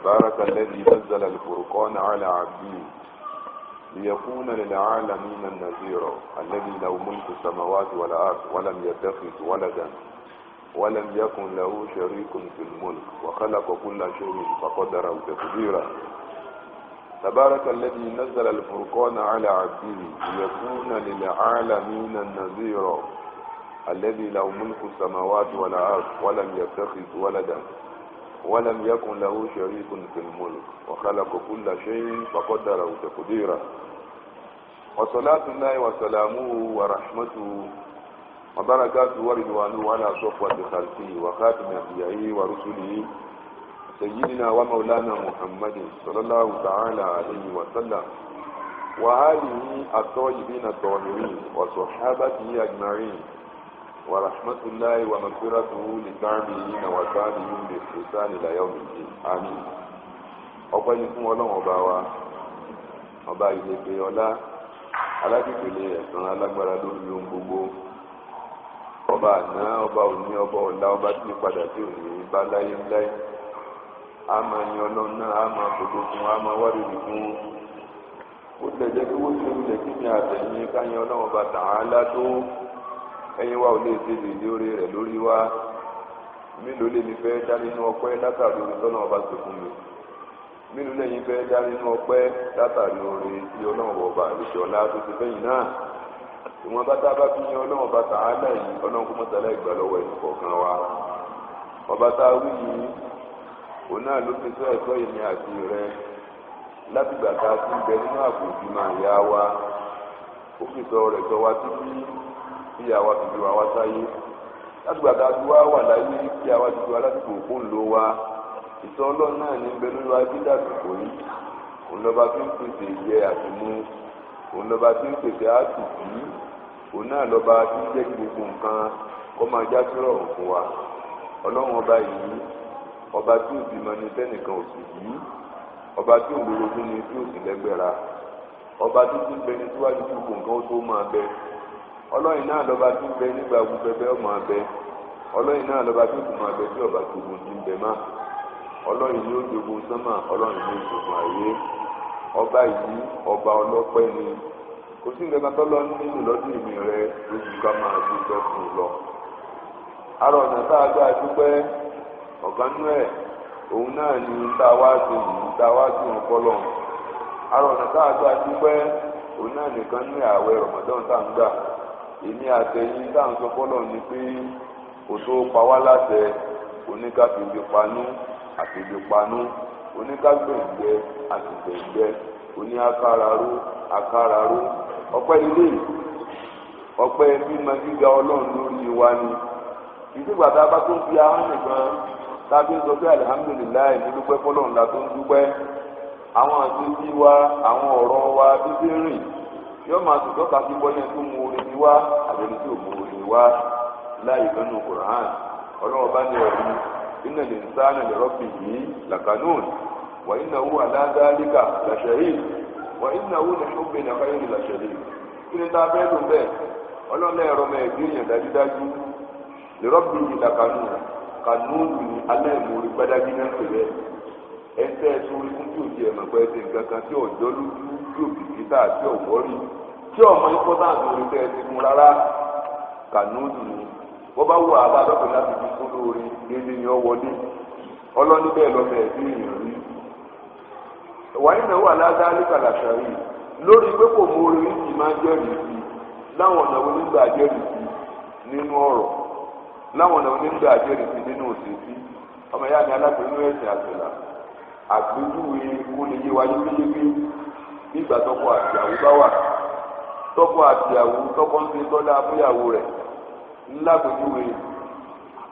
تبارك الذي نزل الفرقان على عبده ليكون للعالمين النذيرا الذي له ملك السماوات والأرض ولم يتخذ ولدا ولم يكن له شريك في الملك وخلق كل شيء فقدره تقديرا تبارك الذي نزل الفرقان على عبده ليكون للعالمين النذيرا الذي له ملك السماوات والأرض ولم يتخذ ولدا ولم يكن له شريك في الملك وخلق كل شيء فقدره تقديرا وصلاة الله وسلامه ورحمته وبركاته ورضوانه على صفوة خلقه وخاتم أنبيائه ورسله سيدنا ومولانا محمد صلى الله تعالى عليه وسلم وآله الطيبين الطاهرين وصحابته أجمعين ورحمة الله ومغفرته للتابعين وتابعين بإحسان إلى يوم الدين آمين. ọpẹ́ ni fún Ọlọ́run ọba wa ọba ìlẹ̀kẹ̀ ọlá alágbègbè ẹ̀san alágbára lórí ohun gbogbo ọba àná ọba òní ọba ọ̀la ọba tí padà sí òní bá láyé ńláyé a máa yan Ọlọ́run náà a máa fòdó fún a máa wárìrì fún ó tẹ̀jẹ́ pé wọ́n ti rúlẹ̀ kí ni àtẹ̀yìn ká yan Ọlọ́run ọba tààlà tó ẹ̀yin wa ò lè ṣe lè lórí rẹ̀ lórí wa mélòó lè mi fẹ́ dá nínú ọpẹ́ látàrí orí tọ́nà ọba tó fún mi mélòó lẹ́yìn fẹ́ dá nínú ọpẹ́ látàrí orí tí Ọlọ́run ọba àlejò ọlá tó ti fẹ́yìn náà ìwọ̀n bá tá a bá fi yan Ọlọ́run ọba tààlà yìí Ọlọ́run kó mọ́tàlá ìgbà lọ́wọ́ ẹ̀yìn kọ̀ọ̀kan wa ọba tá a wí yìí òun náà ló fi sọ ẹ̀tọ́ èmi àti rẹ látìgbà tá a ti bẹ nínú àpòjù máa yá wa ó fi sọ rẹ̀ sọ wa títí kí àwa ti di wa sáyé látìgbà tá a ti wá wà láyé kí àwa ti di wa lásìkò òkú ńlò wa ìtọ́ Ọlọ́run náà ní bẹ lórí wa bí dàsìkò yìí òun lọ́ba tí ń pèsè ìyẹ́ àti mú òun lọ́ba tí ń pèsè àtìkí òun náà lọ́ba tí ń jẹ́ kí gbogbo nǹkan kó máa já sí rọrùn fún wa Ọlọ́run ọba yìí ọba tí ò bímọ ní sẹ́nìkan ò sì yí ọba tí ò lórogún ní tí ò sì lẹ́gbẹ̀ra ọba tí ti ń bẹ ní síwájú tí gbogbo nǹkan ó tó máa bẹ Ọlọ́run náà lọ́ba tí ń bẹ nígbà gbogbo ẹbẹ ó máa bẹ Ọlọ́run náà lọ́ba tí ó sì máa bẹ tí ọba gbogbo ti ń bẹ má Ọlọ́run ni ó jogun sánmà Ọlọ́run ni ó jogun ayé ọba yìí ọba ọlọ́pẹ́ ni kò sí nǹkan tọ́lọ́ nínú lọ́dún ìmì rẹ lójú ká máa dúpẹ́ fún un lọ. arọ ọ̀nà tá a gbà dúpẹ́ ọ̀gá nú ẹ̀ òun náà ni tá a wá sí yìí tá a wá sí òun kọ́lọ̀. arọ ọ̀nà tá a gbà dúpẹ́ òun náà nìkan ní ààwẹ̀ Ramadan tá a ń gbà èmi àtẹ̀yìn tá a ń sọ kọ́lọ̀ ni pé kò tó pa wá láṣẹ oníkàfíbi panú àfìbi panú oníkàgbẹ̀ǹgbẹ àtìgbẹ̀ǹgbẹ oní akáraró ọpẹ́ ilé ọpẹ́ mímọ gíga Ọlọ́run lórí wa ni ìdígbà tá a bá tó ń fi ahọ́n nìkan tá a fi ń sọ pé alihamudulilayi ní dúpẹ́ fọ́lọ́run la tó ń dúpẹ́ àwọn àṣetí wa àwọn ọ̀rọ̀ wa bíbí rìn yóò máa tún tọ́ka sí bọ́yẹ tó mú orin ní wá àbẹ̀ni tí ò mú orin wá láì fẹ́nu Qur'an Ọlọ́run bá ní ẹ̀rí inna al-insana li rabbihi lakanun wa innahu ala dhalika la shahid wa innahu li hubbil khayri la shadid kí ni tá a fẹ́ lò bẹ́ẹ̀ Ọlọ́run ẹ̀rọ mẹ́ẹ̀ẹ́dì èèyàn dájúdájú li rabbihi lakanun kanúùnù ní alẹ́ ìmúrí gbádájú náà pèlè ẹsẹ̀ sórí fún tí ò di ẹ̀mọ̀ pé ẹsẹ̀ nǹkan kan tí ọ̀jọ́ lójú tí ò bìkítà tí ò wọ́rì tí ọmọ ìpọ́tàǹtì orí tẹ́ ẹ ti fún rárá kanúùnù ní wọ́n bá wù àbá lọ́pẹ̀ láti fi kún lórí dédé ni ọ wọlé ọlọ́ní bẹ́ẹ̀ lọ́fẹ̀ẹ́ ẹ̀dí èèyàn rí wàá iná wà ládàá níkàlà sàrí lórí pé kò mú orí yìí máa jẹ́rìí sí láwọn ọ̀nà onígbà jẹ́rìí sí nínú ọ̀rọ̀ láwọn ọ̀nà onígbà jẹ́rìí sí nínú òṣèlú ọmọ ìyá mi alágbèénú ẹ̀sìn àtìlá àgbéjúwe kó lè yé wáyé péyépé nígbà tọkọ àtìyàwó bá wà tọkọ àtìyàwó tọkọ ń ṣe tọ́lá fúyàwó rẹ̀ ńlá gbèjúwe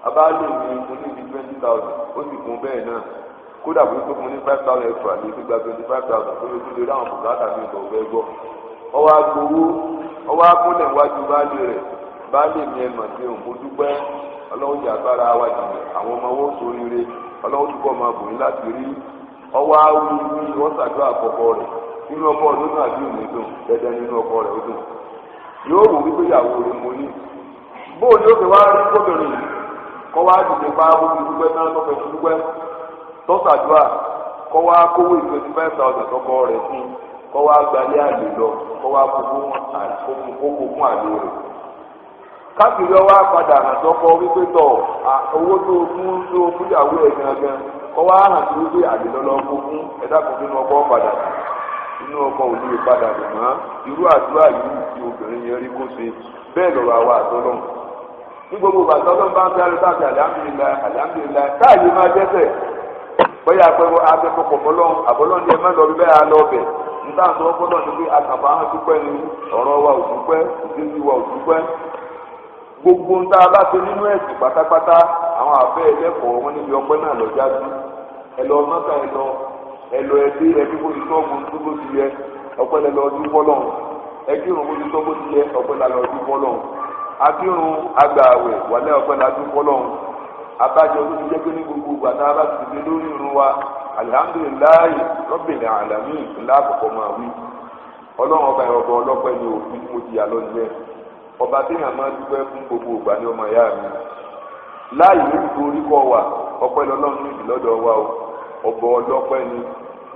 abáàlè mi oníbi 20,000 ó sì kún bẹ́ẹ̀ náà kódà bó tó fún ní 5,000 extra ní gbígba 25,000 tó lè tún lè ráwọn bùkátà mi ìgbà òfẹ́ gbọ́ ọwọ́ agbowó ọwọ́ akúnlẹ̀ wájú baálé rẹ̀ baálé mi ẹ̀ mà sí òun mo dúpẹ́ ọlọ́wọ́ yà agbára wa jùlọ àwọn ọmọ owó sóríire ọlọ́wọ́ túbọ̀ máa bò ní láti rí ọwọ́ awúrí ní wọ́n ṣàdúrà àkọ́kọ́ rẹ̀ nínú ọkọ rẹ̀ ó dùn àbí òní dùn dẹ́dẹ́ nínú ọkọ rẹ̀ ó dùn yóò wù wípé ìyàwó rẹ̀ mo ní bóun ni ó fi wá rí kóbìnrin kọ́ wá dìde pa ó fi dúpẹ́ náà tó fẹ́ fi dúpẹ́ tó ṣàdúrà kọ́ wá kówó 25,000 tọkọ rẹ̀ fún kọ́ wá gbalẹ̀ àlè lọ kọ́ wá kókó fún àlè rẹ̀ káàkiri ọwọ́ apàdà àtọkọ wípé tọ̀ owó tó fúyàwó ẹ̀ gangan kọ́ wá hàn sí wípé àlè lọ́lọ́ kó fún ẹ̀dá kan nínú ọkọ̀ padà inú ọkọ̀ òní ìpadà rẹ̀ mọ́ irú àdúrà yìí tí obìnrin yẹn rí kó ṣe bẹ́ẹ̀ lọ́rọ̀ àwa àtọ́lọ́hùn ní gbogbo àtọ́lọ́hùn bá ń fi àrùn sáàtì alihamudulilayi káàyè máa dẹ́sẹ̀ bóyá akẹ́kọ̀ọ́ fọlọ́hùn àbọ̀lọ́hùn ni ẹ má lọ bí bẹ́ẹ̀ á lọ bẹ̀ níta sọ fọlọ́hùn ni pé àkànfà hàn dúpẹ́ ni ọ̀rọ̀ wa ò dúpẹ́ ìdíjú wa ò dúpẹ́ gbogbo ń tá a bá ṣe nínú ẹ̀sìn pátápátá àwọn àfẹ́ ẹlẹ́kọ̀ọ́ wọn níbi ọpẹ́ náà lọ já sí ẹ lọ mọ́ta ẹlọ ẹbí bó ti tọ́ bó tó bó ti yẹ ọpẹ́ lẹ lọ ọdún fọlọ́hùn ẹkírun bó ti tọ́ bó ti yẹ ọpẹ́ lẹ lọ ọdún fọlọ́hùn akírun agbààwẹ̀ wàlẹ́ ọpẹ́ lẹ ọdún fọlọ́hùn abájọ tó ti jẹ́ pé ní gbogbo gbàtà bá ti ṣe lórí irun wa alihamudulilayi rabbil alamin ńlá àkọ́kọ́ máa wí ọlọ́run ọba ìrọ̀bọ ọlọ́pẹ́ ni òfin tí mo ti yà lọ́nìyẹn ọba téèyàn máa dúpẹ́ fún gbogbo ìgbà ní ọmọ ìyá mi láàyè lórí orí kọ́ wa ọpẹ́ lọ́lọ́run níbi lọ́dọ̀ wa o ọ̀bọ̀ ọlọ́pẹ́ ni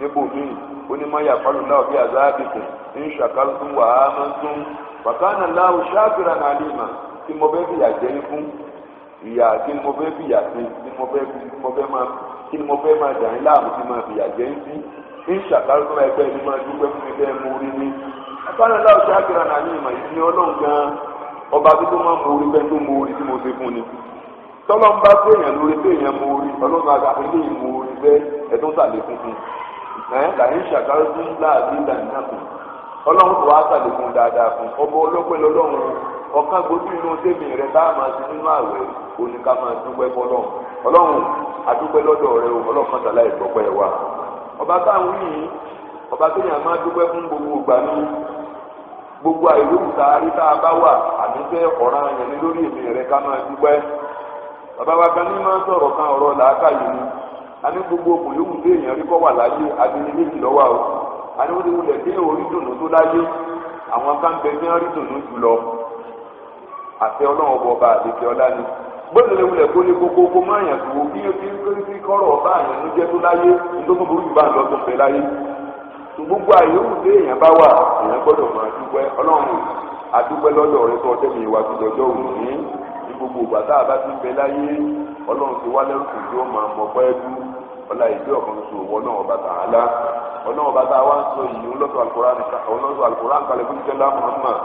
níbo míì ó ní má yàpálù náà bí àzáàbìkù ní ṣàkálùkùn wà á máa ń tún bàkánà láwù ṣáàkìrà náà lè mà tí mo fẹ́ fìyà jẹ́ ní fún ìyà kí ni mo fẹ́ fìyà sí kí ni mo fẹ́ máa dà ní láàmú tí máa fìyà jẹ́ ní ṣàkálùkùn ẹgbẹ́ ni máa dúpẹ́ fún mi bẹ́ẹ̀ mo rí ní bàkánà láwù ṣáàkìrà náà lè mà ìdí ọlọ́run gan ọba tó máa mo rí bẹ́ẹ̀ tó mo rí tí mo ṣe fún ni tọ́lọ́ ń bá téèyàn lórí téèyàn mo rí ọlọ́run àgbà ilé ìmọ̀ orí bẹ́ẹ̀ ẹ̀dún sàlẹ̀ funfun làyín ṣàkárò tó ń láàbí ìdánilá fún ọlọ́run tó wá sàlẹ̀ fún dáadáa fún ọba ọlọ́pẹ́ lọ́lọ́run ọ̀kan gbòógì inú tèmi rẹ̀ tá a máa ti nínú àwẹ̀ òní ká máa dúpẹ́ fọlọ́run ọlọ́run adúpẹ́ lọ́dọ̀ rẹ̀ o ọlọ́run kan tàlá ìgbọ́pẹ́ wa ọba táwọn yìí ọba téèyàn máa dúpẹ́ fún gbogbo ìgbà ní gbogbo àìlóhùn tá a rí tá a bá wà àmì fẹ́ ọ̀ràn yẹn ní lórí èmi rẹ̀ ká máa dúpẹ́ bàbá wa kan ní máa ń sọ̀rọ̀ kan ọ̀rọ̀ làákàyè ni a ní gbogbo òkú yóò wù dé èèyàn rí kọ́ wà láyé abẹ́ni méjì lọ́wọ́ o a ní wọ́n ti wulẹ̀ dé orí dùnú tó láyé àwọn kan bẹ ní orí dùnú jù lọ àti ọlọ́run ọba àdèkè ọlá ni gbọ́dọ̀ lè wulẹ̀ kó lé kókó kó má yàn tó bí o ti ń kéré sí kọ́rọ̀ ọba àyàn ló jẹ́ tó láyé nítorí burú jù bá ń lọ tó fẹ́ láyé gbogbo àyẹ̀wò dé èèyàn bá wà èèyàn gbọ́dọ̀ máa dúpẹ́ ọlọ́run àdúpẹ́ lọ́dọ̀ rẹ tó ọjọ́ mi wá sí lọ́jọ́ òní gbogbo ìgbà tá a bá ti bẹ láyé ọlọ́run ti wá lẹ́rù tí ó máa mọ pẹ́ dú ọlá ìdí ọ̀kan tó wọ náà ọba tààlà ọlọ́run ọba tá a wá ń sọ yìí ọlọ́sọ alukoran kalẹ̀ fún ìjọba Muhammad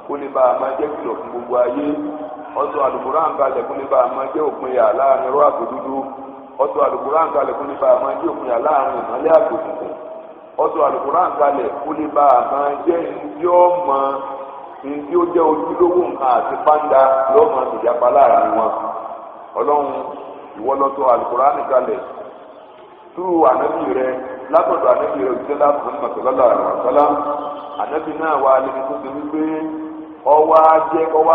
kó lè bá a máa jẹ́ kìlọ̀ fún gbogbo ayé ọsọ alukoran kalẹ̀ kó lè bá a máa jẹ́ òpin yà láàrin ọ̀rọ̀ àtòdúdú ọsọ alukoran kalẹ̀ kó lè bá a máa jẹ́ òpin yà láàrin ìmọ́lẹ̀ àtòkùnkùn ọsọ alukoran kalẹ̀ kó lè bá a máa jẹ́ ìdíọ́mọ ìdí ó jẹ́ ojúlówó nǹkan àti pàǹdà lọ́mọ ìjàpá láàrin wọn ọlọ́run ìwọ lọ́tọ̀ alukurani kalẹ̀ túrú ànábì rẹ látọ̀dọ̀ ànábì rẹ òṣìṣẹ́ láàbùkún mọ̀tòlọ́lá àlùfáàlà ànábì náà wà lẹ́ni tó ti wípé ọwọ́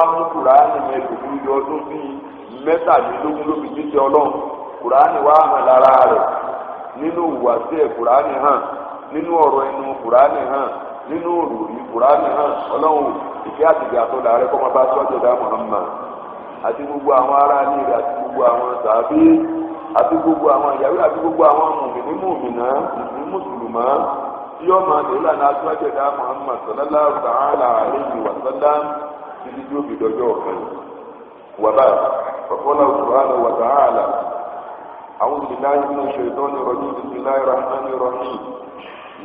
amúkùránì mẹ́tòlú yọ ọdún bíi mẹ́tàlélógún ló fi jíṣẹ́ ọlọ́run kùránì wà hàn lára rẹ̀ nínú ìwàsí ẹ̀ kùránì hàn nínú ọ̀rọ̀ ẹnu kùránì hàn nínú òrùrí kùránì hàn ọlọ́run ìfẹ́ àtìgbà àtọ́lá rẹ kọ́ máa bá sọ́jọ́ dá Muhammad àti gbogbo àwọn ará ilé rẹ̀ àti gbogbo àwọn sàbí àti gbogbo àwọn ìyàwó àti gbogbo àwọn mùmìnà mùsùlùmá tí yóò máa tẹ̀lé àná sọ́jọ́ dá Muhammad sallallahu ta'ala alayhi wa sallam títí tí ó fi dọjọ́ ọ̀kan wàbá faqala subhanahu wa ta'ala a'udhu billahi minash shaitani rajim bismillahir rahmanir rahim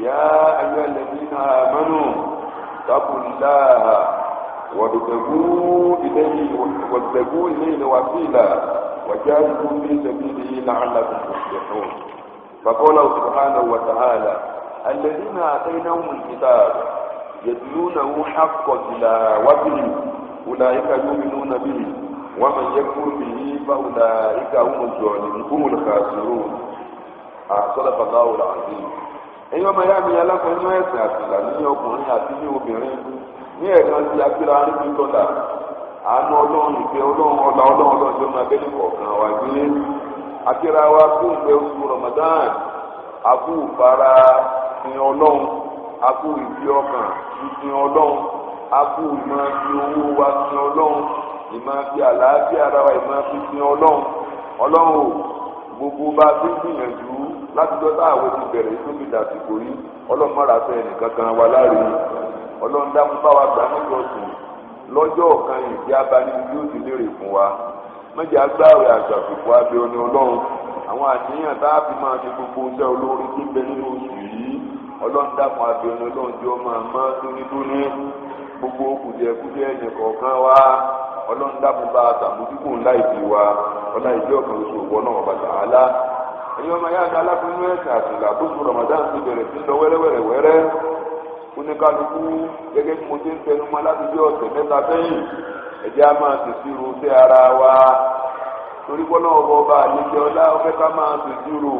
ya ayyuhalladhina amanu taqullaha وابتغوا إليه الوسيلة وجاهدوا في سبيله لعلكم تفلحون فقال سبحانه وتعالى الذين آتيناهم الكتاب يتلونه حق تلاوته أولئك يؤمنون به ومن يكفر به فأولئك هم الظالمون هم الخاسرون صدق الله العظيم ẹ̀yin ọmọ ya mi alákọ̀ọ́ inú ẹ̀sìn àtìlá ní ọkùnrin àti ní obìnrin ní ẹ̀kan tí agbára níbi tọ́lá àánú ọlọ́run ìfẹ́ ọlọ́run ọlọ́run tó máa bẹ́ẹ̀ kọ̀ọ̀kan wá gbé akíra wa fún ìgbẹ́ oṣù Ramadan akú ìfara fi ọlọ́run akú ìfi ọkàn fi ọlọ́run akú ìmọ̀ fi owó wa fi ọlọ́run ìmọ̀ fi àlàáfíà ara wa ìmọ̀ fi ọlọ́run gbogbo bá ti gbìyànjú láti dọ́tà àwọn ti bẹ̀rẹ̀ tó fi dàsìkò yìí ọlọ́mọ́ra fẹ́ ẹnìkan kan wà láàrin ọlọ́run dákun bá wa gbà níjọsìn lọ́jọ́ kan ìdí abáníbi yóò ti lérè fún wa mẹ́jẹ̀ agbáwẹ̀ àgbàfìfọ́ abẹ́ ọ̀nà ọlọ́run àwọn àníyàn tá a fi máa ṣe gbogbo iṣẹ́ olórí tó bẹ nínú oṣù yìí ọlọ́run dákun abẹ́ ọ̀nà ọlọ́run tí ó máa mọ́ tónítóní gbogbo kùdìẹ̀kùdìẹ̀ ẹ̀yìn kọ̀ọ̀kan wa ọlọ́run dákun bá àtàmójúkò ńlá ìdí wa ọlá ìdí ọ̀kan oṣù òwò náà bàtà á ẹ̀yin ọmọ yára alákùnrin ẹ̀sìn àtìlá bóṣù Ramadan ti bẹ̀rẹ̀ sí lọ wẹ́rẹ́wẹ́rẹ́ oníkálukú gẹ́gẹ́ bí mo ti ń tẹnu mọ́ láti bí ọ̀sẹ̀ mẹ́ta sẹ́yìn ẹ̀jẹ̀ á máa tẹ̀síro sí ara wa torí bọ́lá ọba àlejò ọlá ọfẹ́ ká máa tẹ̀síro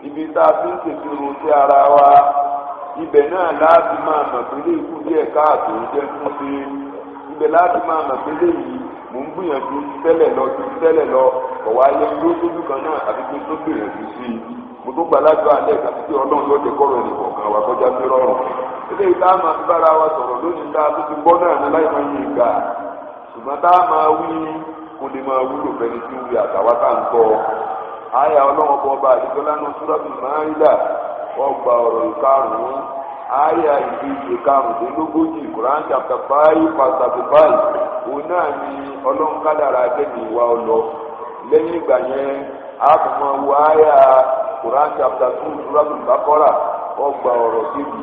ibi tá a fi ń tẹ̀síro sí ara wa ibẹ̀ náà láti máa mọ̀ pé lè kú díẹ̀ káàtó jẹ́ fún ṣe ibẹ̀ láti máa mọ̀ pé lè yìí mò ń gbìyànjú tẹ́lẹ̀ lọ ọ̀wá ayé ló tójú kan náà àti pé tó gbìyànjú sí i mo tó gbàlájọ alẹ́ àti pé ọlọ́run ló ti kọ́rọ̀ ẹnì kọ̀ọ̀kan wa kọjá sí rọrùn eléyìí tá a máa fi bára wa sọ̀rọ̀ lónìí tá a tó ti gbọ́ náà ní láì máa yí ìgbà ṣùgbọ́n tá a máa wí kó lè máa wúlò fẹ́ni tí ń wí àtàwá tá à ń kọ́ àyà ọlọ́run ọba àdìgbò lánàá Suratul Maida ọgbà ọ̀rọ̀ ìkarùn-ún àyà ìdíje karùndínlógójì Quran chapter 5 verse 35 òun náà ni ọlọ́run kádàrá gẹ́gẹ́ ìwà ọlọ lẹ́yìn ìgbà yẹn a kò máa wo àyà Quran chapter 2 Suratul Baqara ọgbà ọ̀rọ̀ kejì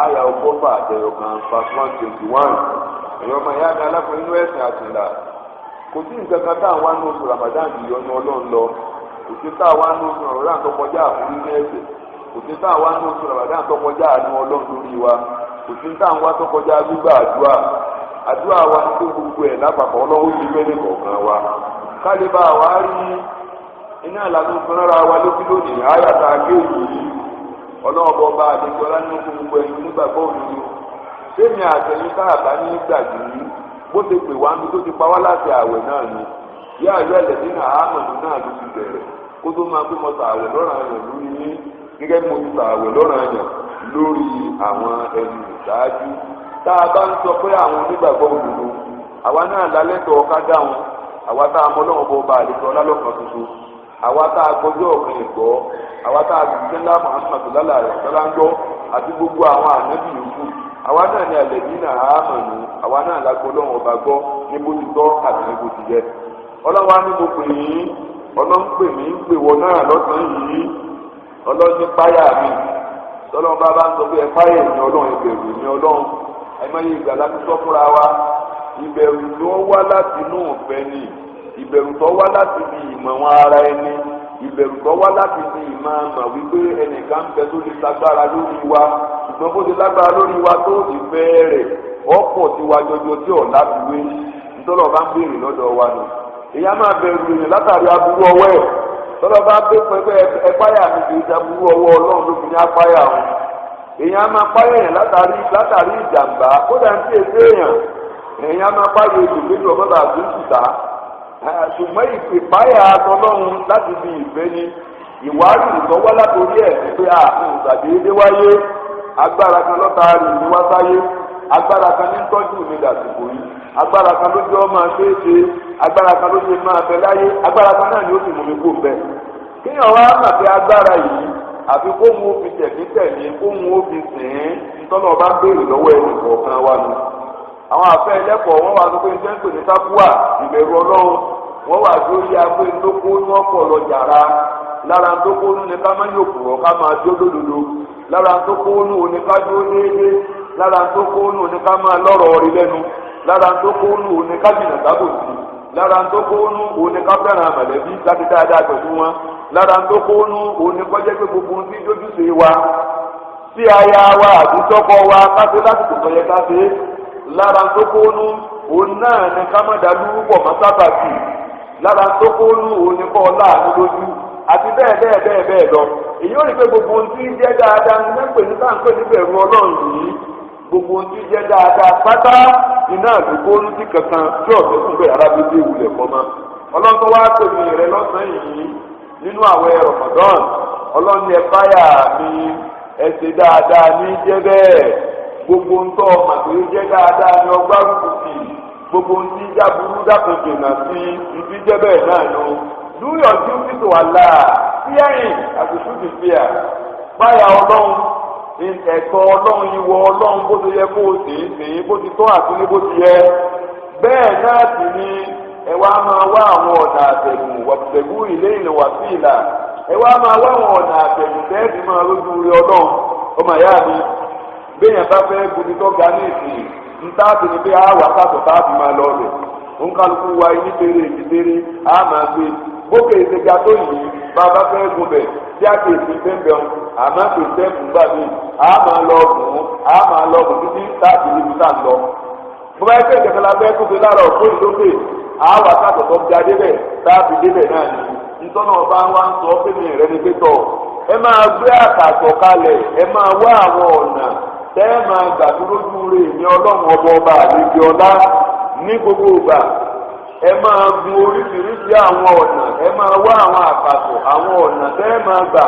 àyà ọgọ́fà àtẹ̀yọ̀kan verse 121 ẹ̀yọ́ ọmọ ìyá mi aláfẹ́ inú ẹ̀sìn àtìlá kò sí nǹkan kan tá àwọn àánú oṣù Ramadan ìyọnu ọlọ́run lọ kò sí tá àwọn àánú oṣù Ramadan tó kọjá àfúrí ní ẹ̀sẹ̀ kò sí tá àwọn àánú oṣù Ramadan tó kọjá àánú ọlọ́run lórí wa kò sí tá àwọn tó kọjá gbígbà àdúrà wa ní tó gbogbo ẹ̀ lápapọ̀ ọlọ́run yìí fẹ́ẹ́ kọ̀ọ̀kan wa kálíbà wa rí iná ìlànà ìfúnnára wa lójú lónìí àyàtà akéwì ọlọ́run ọba àdéjọ lánàá gbogbo ẹ̀yìn nígbàgbọ́ òdodo sẹ́mi àtẹ̀yìn káàbá ní gbàgbé bó ti pè wá ní tó ti pa wá láti àwẹ̀ náà ni yá àyọ̀ ẹ̀lẹ́dín náà àmọ̀dù náà ló ti bẹ̀rẹ̀ kó tó máa pé mo ta àwẹ̀ lọ́ràn àyàn lórí yín gẹ́gẹ́ bí mo ti ta àwẹ̀ lọ́ràn àyàn lórí àwọn ẹni ìṣáájú tá a bá ń sọ pé àwọn onígbàgbọ́ òdodo àwa náà lálẹ́tọ̀ọ́ ká dáhùn àwa tá a mọ Ọlọ́run bọ́ ọba àlejò ọlálọ́kan tuntun àwa tá a gbọ́jọ́ ọ̀kan ìgbọ́ àwa tá a gbìyànjú ńlá Muhammadu lálẹ́ rẹ̀ sọ́lá ń gbọ́ àti gbogbo àwọn ànábì yòókù àwa náà ní alẹ́dínà àmọ̀nù àwa náà lágbó Ọlọ́run ọba gbọ́ ní bó ti tọ́ àti ní bó ti yẹ. Ọlọ́run á ní mo pè yín Ọlọ́run pè mí ń pè wọ náà lọ́sàn-án yìí Ọlọ́run ní páyà mi Ọlọ́run bá ń sọ pé ẹ páyà ní Ọlọ́run ìbẹ̀rù ní Ọlọ́run ẹ̀mọ́yé ìgbà láti sọ fúnra wa ìbẹ̀rù tó wá láti inú ìfẹ́ ni ìbẹ̀rù tó wá láti di ìmọ̀ wọn ara ẹni ìbẹ̀rù tó wá láti di ìmọ̀ àmọ̀ wípé ẹnìkan ń bẹ tó lè lágbára lórí wa ṣùgbọ́n bó ti lágbára lórí wa tó ìfẹ́ rẹ̀ ọ̀pọ̀ tí wa jọjọ tí ọ̀la fi wé nítorí ọba ń béèrè lọ́dọ̀ wa nù èyí á máa bẹ̀rù èèyàn látàrí aburú ọwọ́ ẹ̀ tọ́lọ́ bá gbé pẹ́pẹ́ ẹ̀páyà mi kì í ṣe aburú ọwọ́ Ọlọ́run ló fi ní apáyà wọn èyí á máa páyà èèyàn látàrí ìjàmbá kódà ń tí èsè èèyàn èyí á máa páyà ètò méjì ọmọdé àti ìsìta ṣùgbọ́n ìpáyà tọlọ́run láti fi ìfẹ́ ni ìwádìí ìtọ́wọ́ látòrí ẹ̀ pé ààfin ìtàdéédé wáyé agbára kan lọ́taari ní wáṣáyé agbára kan ní tọ́jú mi dàsìkò yìí agbára kan ló jẹ́ ọmọ ṣeéṣe agbára kan ló jẹ́ máa bẹ láyé agbára kan náà ni ó sì mú mi kó bẹ́ẹ̀. kéèyàn wá mà pé agbára yìí àfi kó mu fi tẹ̀mí kó mu ó fi sìn ín nítorí ọba ń béèrè lọ́wọ́ ẹnì kọ̀ọ̀kan wa ni. àwọn àfẹ́ ẹlẹ́kọ̀ọ́ wọn wà sọ pé iṣẹ́ ń pè ní sáfúà ìbẹ̀rù Ọlọ́run wọ́n wà lórí agbé ńdókó ní ọ̀pọ̀ lọ jàrá lára ńdókó ní ká má yòkùrọ̀ ká máa jó lódodo lára ńdókó ní òní ká jó déédéé lára ńdókó ní òní ká máa lọ́rọ̀ orí lẹ́nu lára ńdókó ní òní ká jìnà sábòsí lára ńdókó ní òní ká fẹ́ràn mọ̀lẹ́bí láti dáadáa pẹ̀lú wọn lára ńdókó ní òní kọjá pé gbogbo tí dójúṣe wa sí aya wa àti sọ́kọ wa káṣe lásìkò tó yẹ káṣe lára ńdókó ní òun náà ní ká má dàlú pọ̀ mọ́ sábàtì lára tó kó nù òní kọ́ láàánú lójú àti bẹ́ẹ̀ lọ èyí ò rí pé gbogbo ohun tí ń jẹ́ dáadáa ní mẹ́pẹ̀ ní sáǹpẹ̀ níbẹ̀rù Ọlọ́run yìí gbogbo ohun tí ń jẹ́ dáadáa pátá iná àdúgbò ní ti kankan tí ọ̀sẹ̀ fún bẹ́ẹ̀ arábíyé wulẹ̀ kọ́ mọ́ Ọlọ́run tó wá pèmí rẹ lọ́sàn-án yìí nínú àwẹ̀ Ramadan Ọlọ́run ẹ báyà mi ẹ ṣe dáadáa ní jẹ́ bẹ́ẹ̀ gbogbo ń tọ́ ọmọ tó jẹ́ dáadáa ní ọgbà rúkúkì gbogbo ń tí jáburú dákun jìnnà sí ibi jẹ́ bẹ́ẹ̀ náà ló lúyọ̀ tí ó fìtò wà láà fearing as you should be fear báyà ọlọ́run ẹ̀tọ́ ọlọ́run ìwọ ọlọ́run bó ti yẹ kó o sì ń sìn bó ti tọ́ àti ní bó ti yẹ bẹ́ẹ̀ náà sì ni ẹ wá máa wá àwọn ọ̀nà àtẹ̀gùn wọ̀tẹ̀gùn ilé ìlẹ̀wà sí ìlà ẹ wá máa wá àwọn ọ̀nà àtẹ̀gùn tẹ́ẹ̀dì máa lójú rí ọlọ́run ọmọ ìyá mi béèyàn bá fẹ́ gbomi tó ga ní ìsìn ntáàbì ni pé a wà kátó táàbì máa lọ rẹ̀ ònkálukú wa ní péré ìdíbéré a máa gbé bókè ìṣèjà tó yìí bá a bá fẹ́ gun bẹ̀ tí a kè sí pẹ́ńpẹ́ wọn àmọ́ kè sẹ́ẹ̀kù gbà mí a máa lọ gùn títí táàbì níbi tá à ń lọ. bó bá yẹ kí ìjẹ̀kẹ́ la fẹ́ kóso lára ọ̀pọ̀ ìdókè a wà kátó tó ga débẹ̀ táàbì débẹ̀ náà ni ntọ́nà ọba wa ń sọ fẹ́mi rẹ ní pẹ́tọ̀ ẹ máa gbé àkàtọ̀ kalẹ̀ ẹ máa wá àwọn ọ̀nà tẹ́ máa gbàdúrójú rẹ̀ ní ọlọ́run ọba àlejò ọlá ní gbogbo ìgbà ẹ máa gun oríṣiríṣi àwọn ọ̀nà ẹ máa wá àwọn àkàtọ̀ àwọn ọ̀nà tẹ́ máa gbà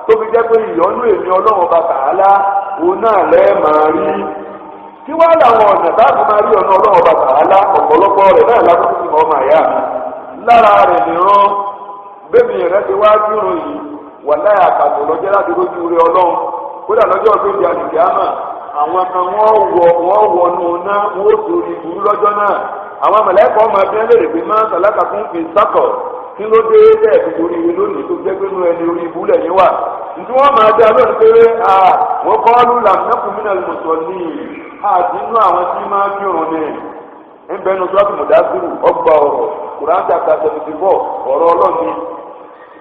tó fi jẹ́ pé ìyọ́nú èmi ọlọ́run ọba tààlà òun náà lẹ́ máa rí kí wá làwọn ọ̀nà táàbù máa rí ọ̀nà ọlọ́run ọba tààlà ọ̀pọ̀lọpọ̀ rẹ̀ náà lábùkù sí ọmọ àyà lára rẹ̀ nìran bẹ́ẹ̀ni rẹ̀ ti wá kírun yìí wà láyà àkàtọ̀ lọ́jọ́ láti rójú rẹ̀ ọlọ́run kódà lọ́jọ́ ọ̀gbìn di àdìgbì àmà àwọn kan wọ́n wọnú náà wọ́n sórí ìbúrú lọ́jọ́ náà àwọn mọ̀lẹ́kọ̀ ọmọ ẹbí ẹlẹ́rìí pé máa ń sàlákà fún ìsákọ̀ kí ló dé dẹ́ẹ̀bí torí ìwé lónìí tó jẹ́ pé inú ẹni orí ìbú lẹ́yìn wà nítorí wọ́n máa dá lónìí pé wọ́n kọ́ lù làmúnẹ́kùn mí náà lùmọ̀tò ní àti inú àwọn tí máa ń kírun ní ẹnbẹ́nu sọ́ọ̀tù mọ̀dásírù ọgbà ọ̀rọ̀ Kùránì chapter 74 ọ̀rọ̀ ọlọ́ọ̀ni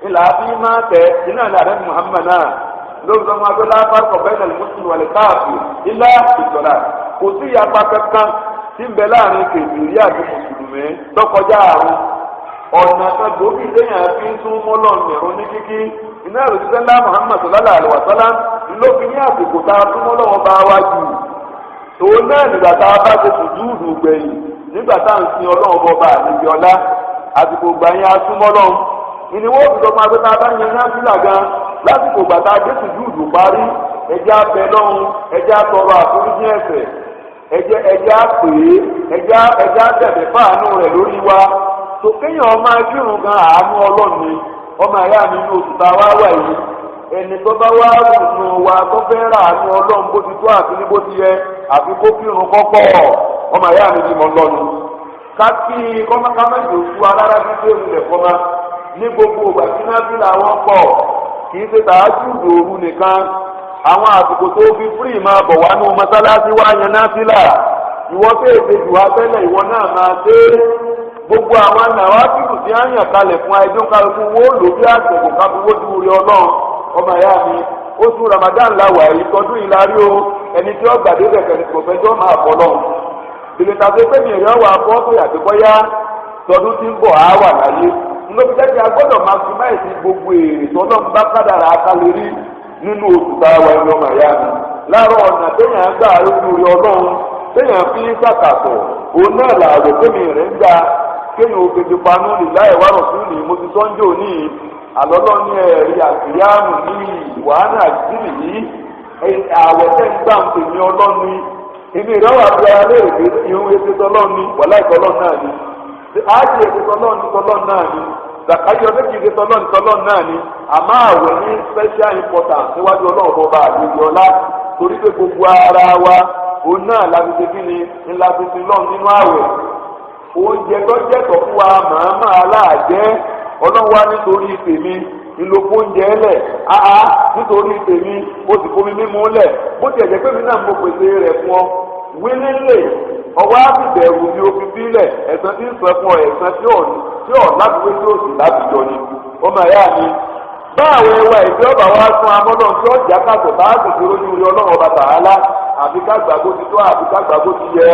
ìlà bí máa tẹ̀ iná ní àdé Muhammad náà lórí sọ́mọ́ abẹ́ láfàkọ̀ bẹ́ẹ̀ ní mùsùlùmí wà lè káàfin ilá ìsọ̀lá kò sí ìyapa kankan tí ń bẹ láàrin kèfèrí àti mùsùlùmí lọ́kọjá àrùn ọ̀nà kan gbòógì lẹ́yìn àfi ń tún mọ́lọ́ nìrún ní kíkí iná ìròyìn ńlá Muhammad sallallahu alaihi wasallam ńlọ́fi ní àsìkò tá a tún mọ́lọ́ wọn bá wá jù òun náà nígbà tá a bá ṣe sùjúùdù gbẹ̀yìn nígbà tá à ń sin ọlọ́run bọba àlejò ọlá àsìkò gbà yẹn a tún mọ́lọ́ ìníwó òfìsọ máa gbé tá a bá yan náfìlà gan lásìkò gbàtà jésù júùdù parí ẹjẹ abẹ lọ́hùn ẹjẹ atọrọ àforíjì ẹ̀ṣẹ̀ ẹjẹ àpè ẹjẹ àbẹ̀bẹ̀ fáànù rẹ̀ lórí wa tó kéèyàn máa kírun gan àánú ọlọ́run ni ọmọ ẹ̀yà mi ní oṣù tá a wá wà yìí ẹni tó bá wá nù wa tó fẹ́ rà àánú ọlọ́run bó ti tó àti ní bó ti yẹ àfi kó kírun kọ́kọ́ ọmọ ẹ̀yà mi ti mọ̀ lọ́nu kákí kọ́mọ́kámẹ́jì oṣù alára gbígbé ìrìnlẹ̀ kọ́má ní gbogbo ìgbà tí nábìlà wọn pọ̀ kì í ṣe tààjú ìdòru nìkan àwọn àsìkò tó fi fírì máa bọ̀ wá ní mọ́sálásí wá yan náfìlà ìwọ tó èdè jù wá tẹ́lẹ̀ ìwọ náà máa dé gbogbo àwọn nàwáfíìlù tí wọ́n yàn kalẹ̀ fún ẹjọ́ kálukú wó lò bí àtẹ̀kù káfíwó ti wúri ọlọ́run ọmọ ìyá mi oṣù Ramadan làwà yìí tọdún ìlarí o ẹni tí ó gbàdé bẹ̀kẹ̀ ní pòfẹ́jọ́ máa bọ̀ lọ́hùn bìlẹ̀tàfé pẹ̀lú ìrẹ́ wà fọ́ tó yàtọ̀ bọ́yá tọdún tí ń bọ̀ á wà láyé ńlọ́bi jẹ́ kí a gbọ́dọ̀ maximize gbogbo èrè tọ́lọ́ ń bá kádàrà akalẹ̀ rí nínú oṣù tá a wà ní ọmọ ìyá mi láàárọ̀ ọ̀nà téèyàn gbà lójú rí ọlọ́run téèyàn fi ń sàkàtọ̀ òun náà làárọ̀ tómi rẹ̀ ń gbà kéèyàn ò fèjì panú níláyẹ̀ wárọ̀ fún ní mo ti sọ́njò ní àlọ́lọ́ ní ẹ̀rí àgbéyàmù ní ìwàhánà àjírí yìí àwẹ̀ tẹ́ ń gbà ń pè ní ọlọ́ni èmi ìrọ́wà bí ara lè rí irun ètò tọ́lọ́ni wàlá ìtọ́lọ́ náà ni ájì ètò tọ́lọ́ náà ni zakayo méjì ètò tọ́lọ́ náà ni àmọ́ àwẹ̀ ní special importance níwájú ọlọ́run bọba àgbègbè ọlá torí pé gbogbo ara wa òun náà láti ṣe kí ni ńlá ti ti lọ́n nínú àwẹ̀ oúnjẹ tó jẹ́tọ̀ fún wa màmá aláàjẹ́ ọlọ́run wá nítorí tèmi ìlòpọ̀ oúnjẹ lẹ̀ áá nítorí tèmi ó sì fomi mímú lẹ̀ bó ti ẹ̀jẹ̀ pé mi náà mo pèsè rẹ̀ fún ọ wínílẹ̀ ọwọ́ àbìbẹ̀rù ni o fi bílẹ̀ ẹ̀san tí ń sọ fún ọ ẹ̀san tí ọ̀ lábìwé tí ó sì lábìjọ ni ọmọ ẹ̀yà mi báwo ẹwà ìfẹ́ ọba wa fún amọ́nà tí ó jà kàtó bá a tètè lójú rí ọlọ́run ọba tààlà àfi ká gbàgbó ti tó àfi ká gbàgbó ti yẹ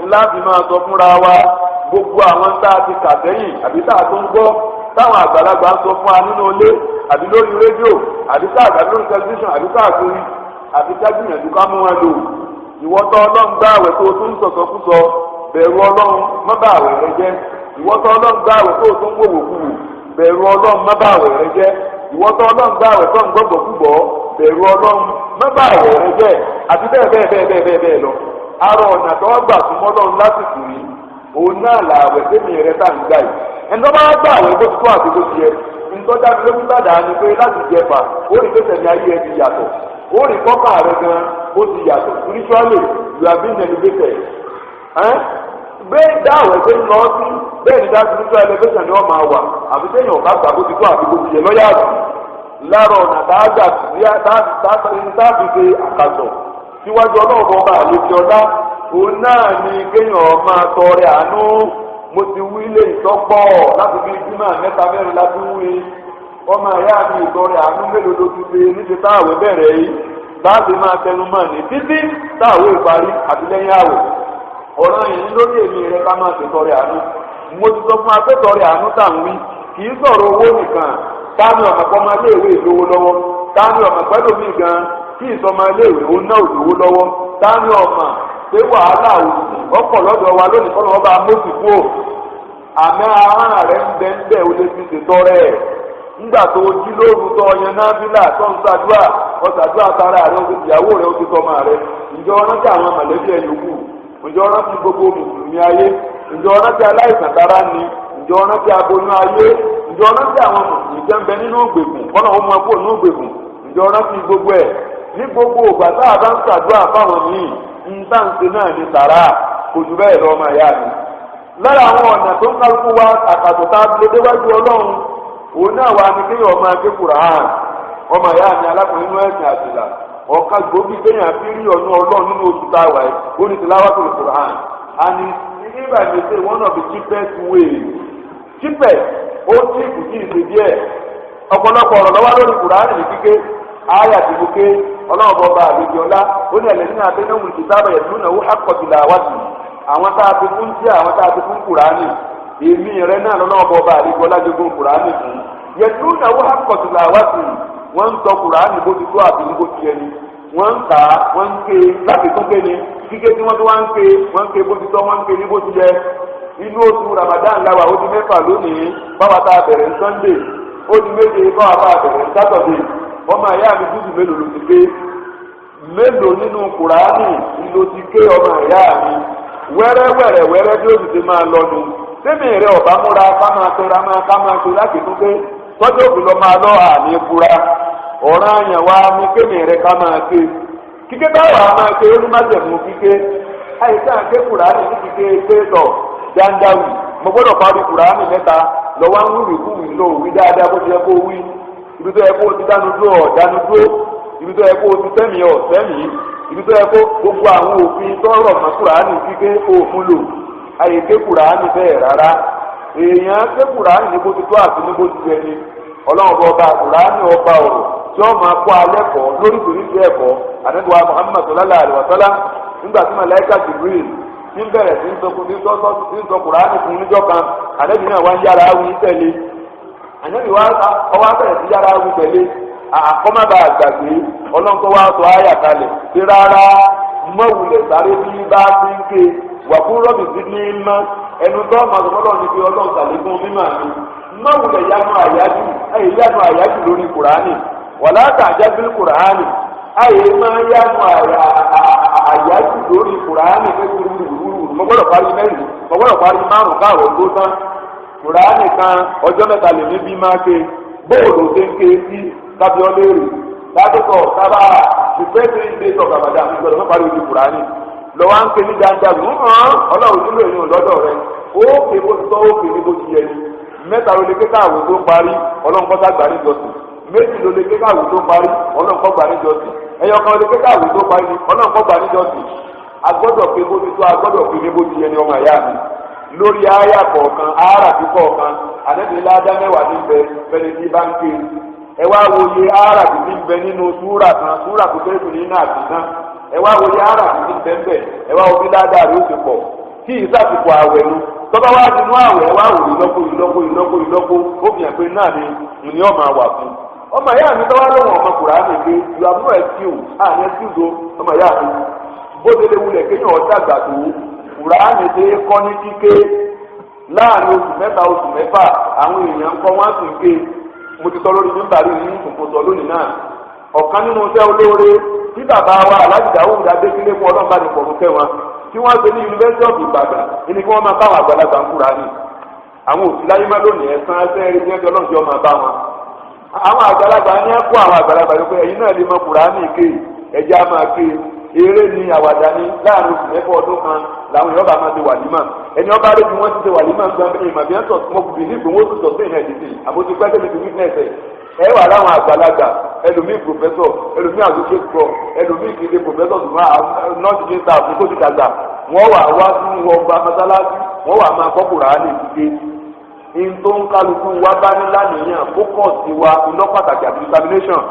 ńlá fi máa sọ fúnra wa gbogbo àwọn tá a ti kà sẹ́yìn àbí tá a tó ń gbọ́ táwọn àgbàlagbà ń sọ fún wa nínú ilé àbí lórí rédíò àbí káàkiri lórí tẹlifíṣàn àbí káàkiri àbí ká gbìyànjú ká mú wọn lò ìwọ́tọ̀ ọlọ́run gbá àwẹ̀ tó o tún sọ̀sọ̀kúsọ bẹ̀rù ọlọ́run má bà àwẹ̀ rẹ jẹ́ ìwọ́tọ̀ ọlọ́run gbá àwẹ̀ tó o tún wòwòkúwò bẹ̀rù ọlọ́run má bà àwẹ̀ rẹ jẹ́ ìwọ́tọ̀ ọlọ́run gbá àwẹ̀ tó ń gbọ́gbọ̀kúgbọ̀ bẹ̀rù ọlọ́run má bà àwẹ̀ rẹ jẹ́ àti bẹ́ẹ̀ lọ arọ ọ̀nà tó gbà súnmọ́ ọlọ́run lásìkò yìí òun náà làwẹ̀ tẹ́mi rẹ tá à ń gbà yìí ẹni tó bá gbà àwẹ̀ bó ti tó àti bó ti yẹ ntọ́jà mi lókùn gbàdá ni pé láti jẹfà ó rí pé tẹ̀lé ayé ẹ ti yàtọ̀ ó rí kọ́kà rẹ gan ó ti yàtọ̀ spiritually you have been elevated bẹ́ẹ̀ dá àwọn ẹgbẹ́ ń lọ sí bẹ́ẹ̀ ni dá spiritual elevation ni wọ́n máa wà àbí sẹ́yìn ọ̀gá àgbà bó ti tó àbí bó ti yẹ lọ́yà rẹ̀ lára ọ̀nà táàgà táàbì ṣe àkàtọ̀ síwájú ọlọ́ọ̀bọ ọba àlejò ọlá òun náà ni kéèyàn máa tọrẹ àánú mo ti wí lé ìtọ́pọ̀ láti fi jímọ̀ mẹ́ta mẹ́rin láti wí ọmọ ẹ̀yà mi ìtọrẹ àánú mélòó ló ti ṣe níbi táàwẹ̀ bẹ̀rẹ̀ yìí láti máa tẹnu mọ́ ní títí táàwẹ̀ ìparí àti lẹ́yìn àwẹ̀ ọ̀ràn yìí lórí èmi rẹ ká máa ṣètọrẹ àánú mo ti sọ fún akẹ́tọrẹ àánú táwọn wí kì í sọ̀rọ̀ owó nìkan táwọn ọmọ kan máa léèwé ìlówó lọ́wọ́ táwọn ọmọ pẹ́lú mi gan kí ìsọmọ léèwé òun náà òdòwó lọ́wọ́ táwọn ọmọ pé wàhálà òsì ọ̀pọ̀ lọ́dọ̀ wa lónìí kọ́ lọ́wọ́ bá mọ́tì kú ò àmì ahọ́n rẹ̀ ń bẹ́ ó lè fi ṣètọrẹ ẹ̀ nígbà tó jí lóru tó ọyàn náà bílà tó ń ṣàdúrà ọ̀ṣàdúrà tara rẹ̀ ó ti ìyàwó rẹ̀ ó ti tọmọ rẹ̀ ǹjọ́ rántí àwọn mọ̀lẹ́bí ẹ̀ yòókù ǹjọ́ rántí gbogbo mùsùlùmí ayé ǹjọ́ rántí aláìsàn dára ni ǹjọ́ rántí aboyún ayé ǹjọ́ rántí àwọn mùsùlùmí jẹ́ ń bẹ nínú ògbèkùn kọ́nà ó mọ ẹkọ́ nínú ògbèkùn ǹjọ́ rántí gbogbo ẹ̀ ní gbogbo ògbà tá a bá ń ṣàdúrà fáwọn míì ntànṣe náà ní sàrà kò jù bẹ́ẹ̀ lọ́mọ ìyá mi. lára àwọn ọ̀nà tó ń kálukú wa àkàtọ̀ tá a lè déwájú ọlọ́run òun náà wà ní kéèyàn ọmọ akẹ́ Kùránì ọmọ ìyá mi alákùnrin inú ẹ̀sìn àtìlà ọ̀ka gbòógì kéèyàn fi rí ọ̀nà ọlọ́run nínú oṣù tá a wà yìí ó ní tilawatul Kùránì and if I may say one of the cheapest ways cheapest ó tí kù sí ìṣe díẹ̀ ọ̀pọ̀lọpọ̀ ọ̀rọ̀ lọ́wọ́ lórí Kùránì ní kíké ayé àtìlúké ọlọ́run bọba àlejò ọlá ó ní ẹ̀lẹ́ni náà abẹ́nú wùdí sábà yẹn lónà ó hàkọ̀tìlà àwàtì àwọn tá a ti fún tí àwọn tá a ti fún Kùránì èmi rẹ náà lọ́nà bọba àlejò ọlá jogún Kùránì fún yẹn lónà ó hàkọ̀tìlà àwàtì wọ́n ń tọ́ Kùránì bó ti tó àti ní bó ti yẹ ni wọ́n ń kà á wọ́n ń ké láti tún ké ni kíké tí wọ́n tó wá ń ké wọ́n ń ké bó ti tọ́ wọ́n ń ké ní bó ti yẹ inú oṣù Ramadan làwà ó di 6 lónìí báwa tá a bẹ̀rẹ̀ Sunday ó di 7 báwa tá a bẹ̀rẹ̀ Saturday ọmọ ìyá mi dúdú mélòó ló ti ké mélòó nínú Kùránì ló ti ké ọmọ ìyá mi wẹ́rẹ́ bí ó ti ti máa lọ́nu sẹ́mi rẹ̀ ọ̀bá múra ká máa tẹra máa ká máa ṣe láti tún pé tọ́jú òbí lọ máa lọ́ àmì fura ọ̀ràn àyàn wa ní kémi rẹ̀ ká máa ké kíké báwa máa ké onímọ̀jẹ̀mú kíké àìsàn àké Kùránì ní kíké pé tọ̀ dáńdáwì mo gbọ́dọ̀ parí Kùránì 3 lọ́wọ́ ń wúlò kú ìlò òwí dáadáa bó ti yẹ kó wí ibi tó yẹ kó o ti dánu dúró ọ̀dánu dúró ibi tó yẹ kó o ti sẹ́mi ọ̀sẹ́mi ibi tó yẹ kó gbogbo àwọn òfin tọrọ mọ́ Kùránì kíké òfin lò àyè ké Kùránì bẹ́ẹ̀ rárá èèyàn ké Kùránì ní bó ti tó àti ní bó ti yẹ ni ọlọ́run ọba Kùránì ọba ọ̀rọ̀ tí wọ́n máa kó alẹ́ kọ́ lóríṣiríṣi ẹ̀kọ́ àdéhùn wa Muhammad sallallahu alaihi wasallam nígbà tí màláíkà Jibril tí ń bẹ̀rẹ̀ sí ń sọ Kùránì fún níjọ́ kan àdéhùn náà wá ń yára wí tẹ̀lé àyẹ̀wò ọwọ́ abẹ́rẹ́ sí yára wí tẹ̀lé àkọ́mọ́bà àgbàgbé ọlọ́nkọ́ wa sọ àyà kalẹ̀ sí rárá mọ́wulẹ̀ sáré bí bá ti ń ké wàkú rọ́bì sí ní mọ́ ẹnu tó ọmọ ọlọ́run ní bí ọlọ́run sàlékún mímọ́ mi mọ́wulẹ̀ yánu àyájú lórí Kùránì wàlá tàjábí Kùránì ayé máa yánu àyájú lórí Kùránì lẹ́kùrú mọ́gbọ́dọ̀ parí 5 káàrọ̀ tó tán Kùránì kan ọjọ́ 3 lè ní bí máa ké bóòlù tó ń ké sí kábíọ́lérì ládùúgbò sábà ìfẹ́ tó ń gbé sọ Ramadan ìgbàlódé wọn parí ojú Kùránì lọ́wọ́ à ń ké ní dáadáa lù ọlọ́run nílò èyí lọ́dọ̀ rẹ ó ké bó ti tọ́ ó ké ní bó ti yẹ ni 3 ló lè ké káàwé tó ń parí ọlọ́run kọ́ sá gbà níjọsìn 2 ló lè ké káàwé tó ń parí ọlọ́run kọ́ gbà níjọsìn ẹyọkan lè ké káàwé tó parí ọlọ́run kọ́ gbà níjọsìn agbọ́dọ̀ ké bó ti tọ́ agbọ́dọ̀ ké ní bó ti yẹ ni ọmọ ìyá mi lórí àyà kọ̀ọ̀kan àràbí kọ̀ọ̀kan àdébìlá dá mẹ́wàá ní bẹ́ẹ̀ ní bá ń ké ẹ wá wòye àràbí ní bẹ nínú súrà kan súrà tó fẹ́ sùn nínú àbíná ẹ wá wòye àràbí ní bẹ́ẹ̀ ẹ wá wòye dáadáa rẹ ó ti pọ̀ kí ìsàtìkọ àwẹ̀ nu tọ́ba wá sínú àwẹ̀ ẹ wá wòye ìlọ́kọ ó fi hàn pé náà ni ìní ọmọ àwà fún ọmọ ìyá mi tọ́wá lọ́wọ́ ọmọ Kùránì pé you have no excuse àní excuse o ọmọ ìyá mi bó délé wulẹ̀ kéèyàn ọ̀dàgbà tó Kùránì ṣe é kọ́ ní kíké láàrin oṣù 3 oṣù 6 àwọn èèyàn ń kọ́ wọ́n sì ń ké mo ti sọ lórí nígbàrí ní ìkòkòtò lónìí náà ọ̀kan nínú iṣẹ́ olóore tí bàbá wa alájìdáwò ìdádékílé fún ọlọ́mbà ní pọ̀rọ̀kẹ́ wọn tí wọ́n ṣe ní University of Ìbàdàn ní kí wọ́n máa báwọn àgbàlagbà ń Kùránì àwọn òsì láyé má lónìí ẹ̀sán ẹsẹ̀ eré ní ẹjọ́ náà tí wọ́n máa bá wọn àwọn àgbàlagbà ní ẹ̀kọ́ àwọn àgbàlagbà yìí pé ẹ̀yin náà lè mọ Kùránì ké ẹ̀jẹ̀ á máa ké eré ni àwàdà ni láàrin oṣù mẹ́fọ́ ọdún kan làwọn èèyàn bá máa ti wàlímà ẹni ọba rẹ bí wọ́n ti ṣe wàlímà gan ìmọ̀ bí wọ́n sọ mo bì ní ìgbòho tó sọ sí ìhìn ẹ̀dídì àbójú pẹ́ tẹ́lẹ̀ tó witness ẹ wà láwọn àgbàlagbà ẹlòmíì pòfẹ́sọ̀ ẹlòmíì àgùkè pọ̀ ẹlòmíì kìí ṣe pòfẹ́sọ̀ ṣùgbọ́n nọ́ọ̀sì ní sáà fún kóòtù dàgbà wọ́n wà wá sí wọn gba mọ́sálásí wọ́n wà máa kọ́ Kùránì ìdíje in tó ń kálukú wa bá ní lánìyàn fókọ̀sì wa iná pàtàkì àti determination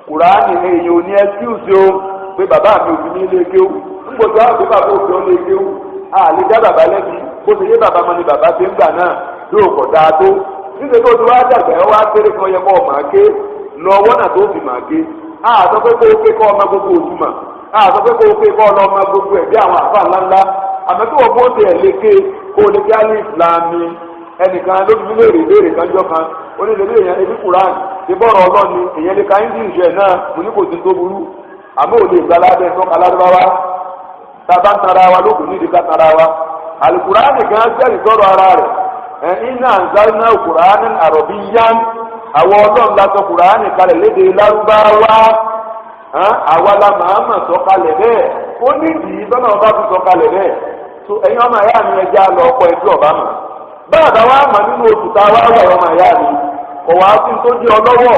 Kùránì èèyàn ò ní excuse o pé bàbá mi ò fi ní ilé kéwù ńgbọ̀dọ̀ àwọn pé bàbá òfin ọ̀lẹ́ kéwù àlè dá bàbá lẹ́bi bó ṣe yé bàbá mọ́ ni bàbá ṣe ń gbà náà yóò kọ̀ dáa tó níṣẹ́ tó ti wá dàgbà ẹ wá kéré kan yẹ kọ́ ọ máa ké lọ wọ́nà tó fi máa ké àtọ́ pé kó o ké kọ́ ọmọ gbogbo òjúmọ̀ àtọ́ pé kó o ké kọ́ ọmọ gbogbo ẹ̀ bí àwọn àfa ńláńlá àmọ́ tí wọ́n bó ti ẹ̀ lé ké kó o lè ké alẹ́ ìsìlámì ẹnìkan ló fi léèrè ìbéèrè kanjọ́ kan ó ní lè léèyàn ebi Quran ti bọ́ọ̀rọ̀ ọlọ́ni èyàn lè ka English ẹ̀ náà mo ní kò sí tó burú àmọ́ ò lè gba aládé tọ́ka ládùbáwá tá a bá ń tara wa lókùn nídìí ká tara wa Al-Qur'an gan sẹ́rì sọ̀rọ̀ ara rẹ̀ inna anzalna Qur'anan Arabiyyan àwọn ọlọ́run la sọ Qur'an kalẹ̀ lédè lárúbáwá àwa la màámà sọ kalẹ̀ bẹ́ẹ̀ ó nídìí tọ́nà ọba fi sọ kalẹ̀ bẹ́ẹ̀ so ẹ̀yin ọmọ ẹ̀yà mi ẹja lọ ọkọ̀ ẹjọ́ ọba mọ̀ báàdà wa mà nínú oṣù tá a wá wà ọmọ ẹ̀yà mi kò wá sí tó jẹ́ ọlọ́wọ́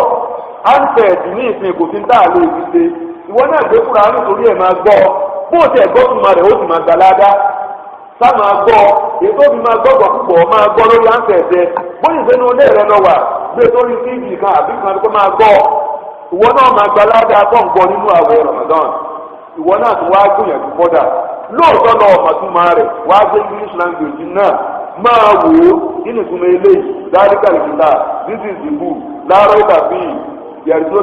áńtẹ̀ẹ̀dì ní ìsìn kò fi ń tà lé ibi ṣe ìwọ náà gbé Kùránì nítorí ẹ̀ máa gbọ́ bó o ti ẹ̀gbọ́ tún ma rẹ̀ ó sì máa gbà ládàá sá máa gbọ́ ètò òbí máa gbọ́gbọ́ púpọ̀ máa gbọ́ lórí áńtẹ̀ẹ̀dẹ bóyá ìṣẹ́nu ilé rẹ lọ wà gbé sórí tíìbì kan àbí kan tó máa gbọ́ ìwọ náà máa gbà ládàá tó ń gbọ́ nínú àwẹ̀ Ramadan ìwọ náà tún wá gbìyànjú kọ́dà lóòótọ́ lọ ọ̀mọ̀túnmá rẹ̀ wá gbé English language náà máa wò ó nínú ìtumọ̀ eléyìí dáríkà ìkìlá this is the book láàárọ̀ ìtàbí there is no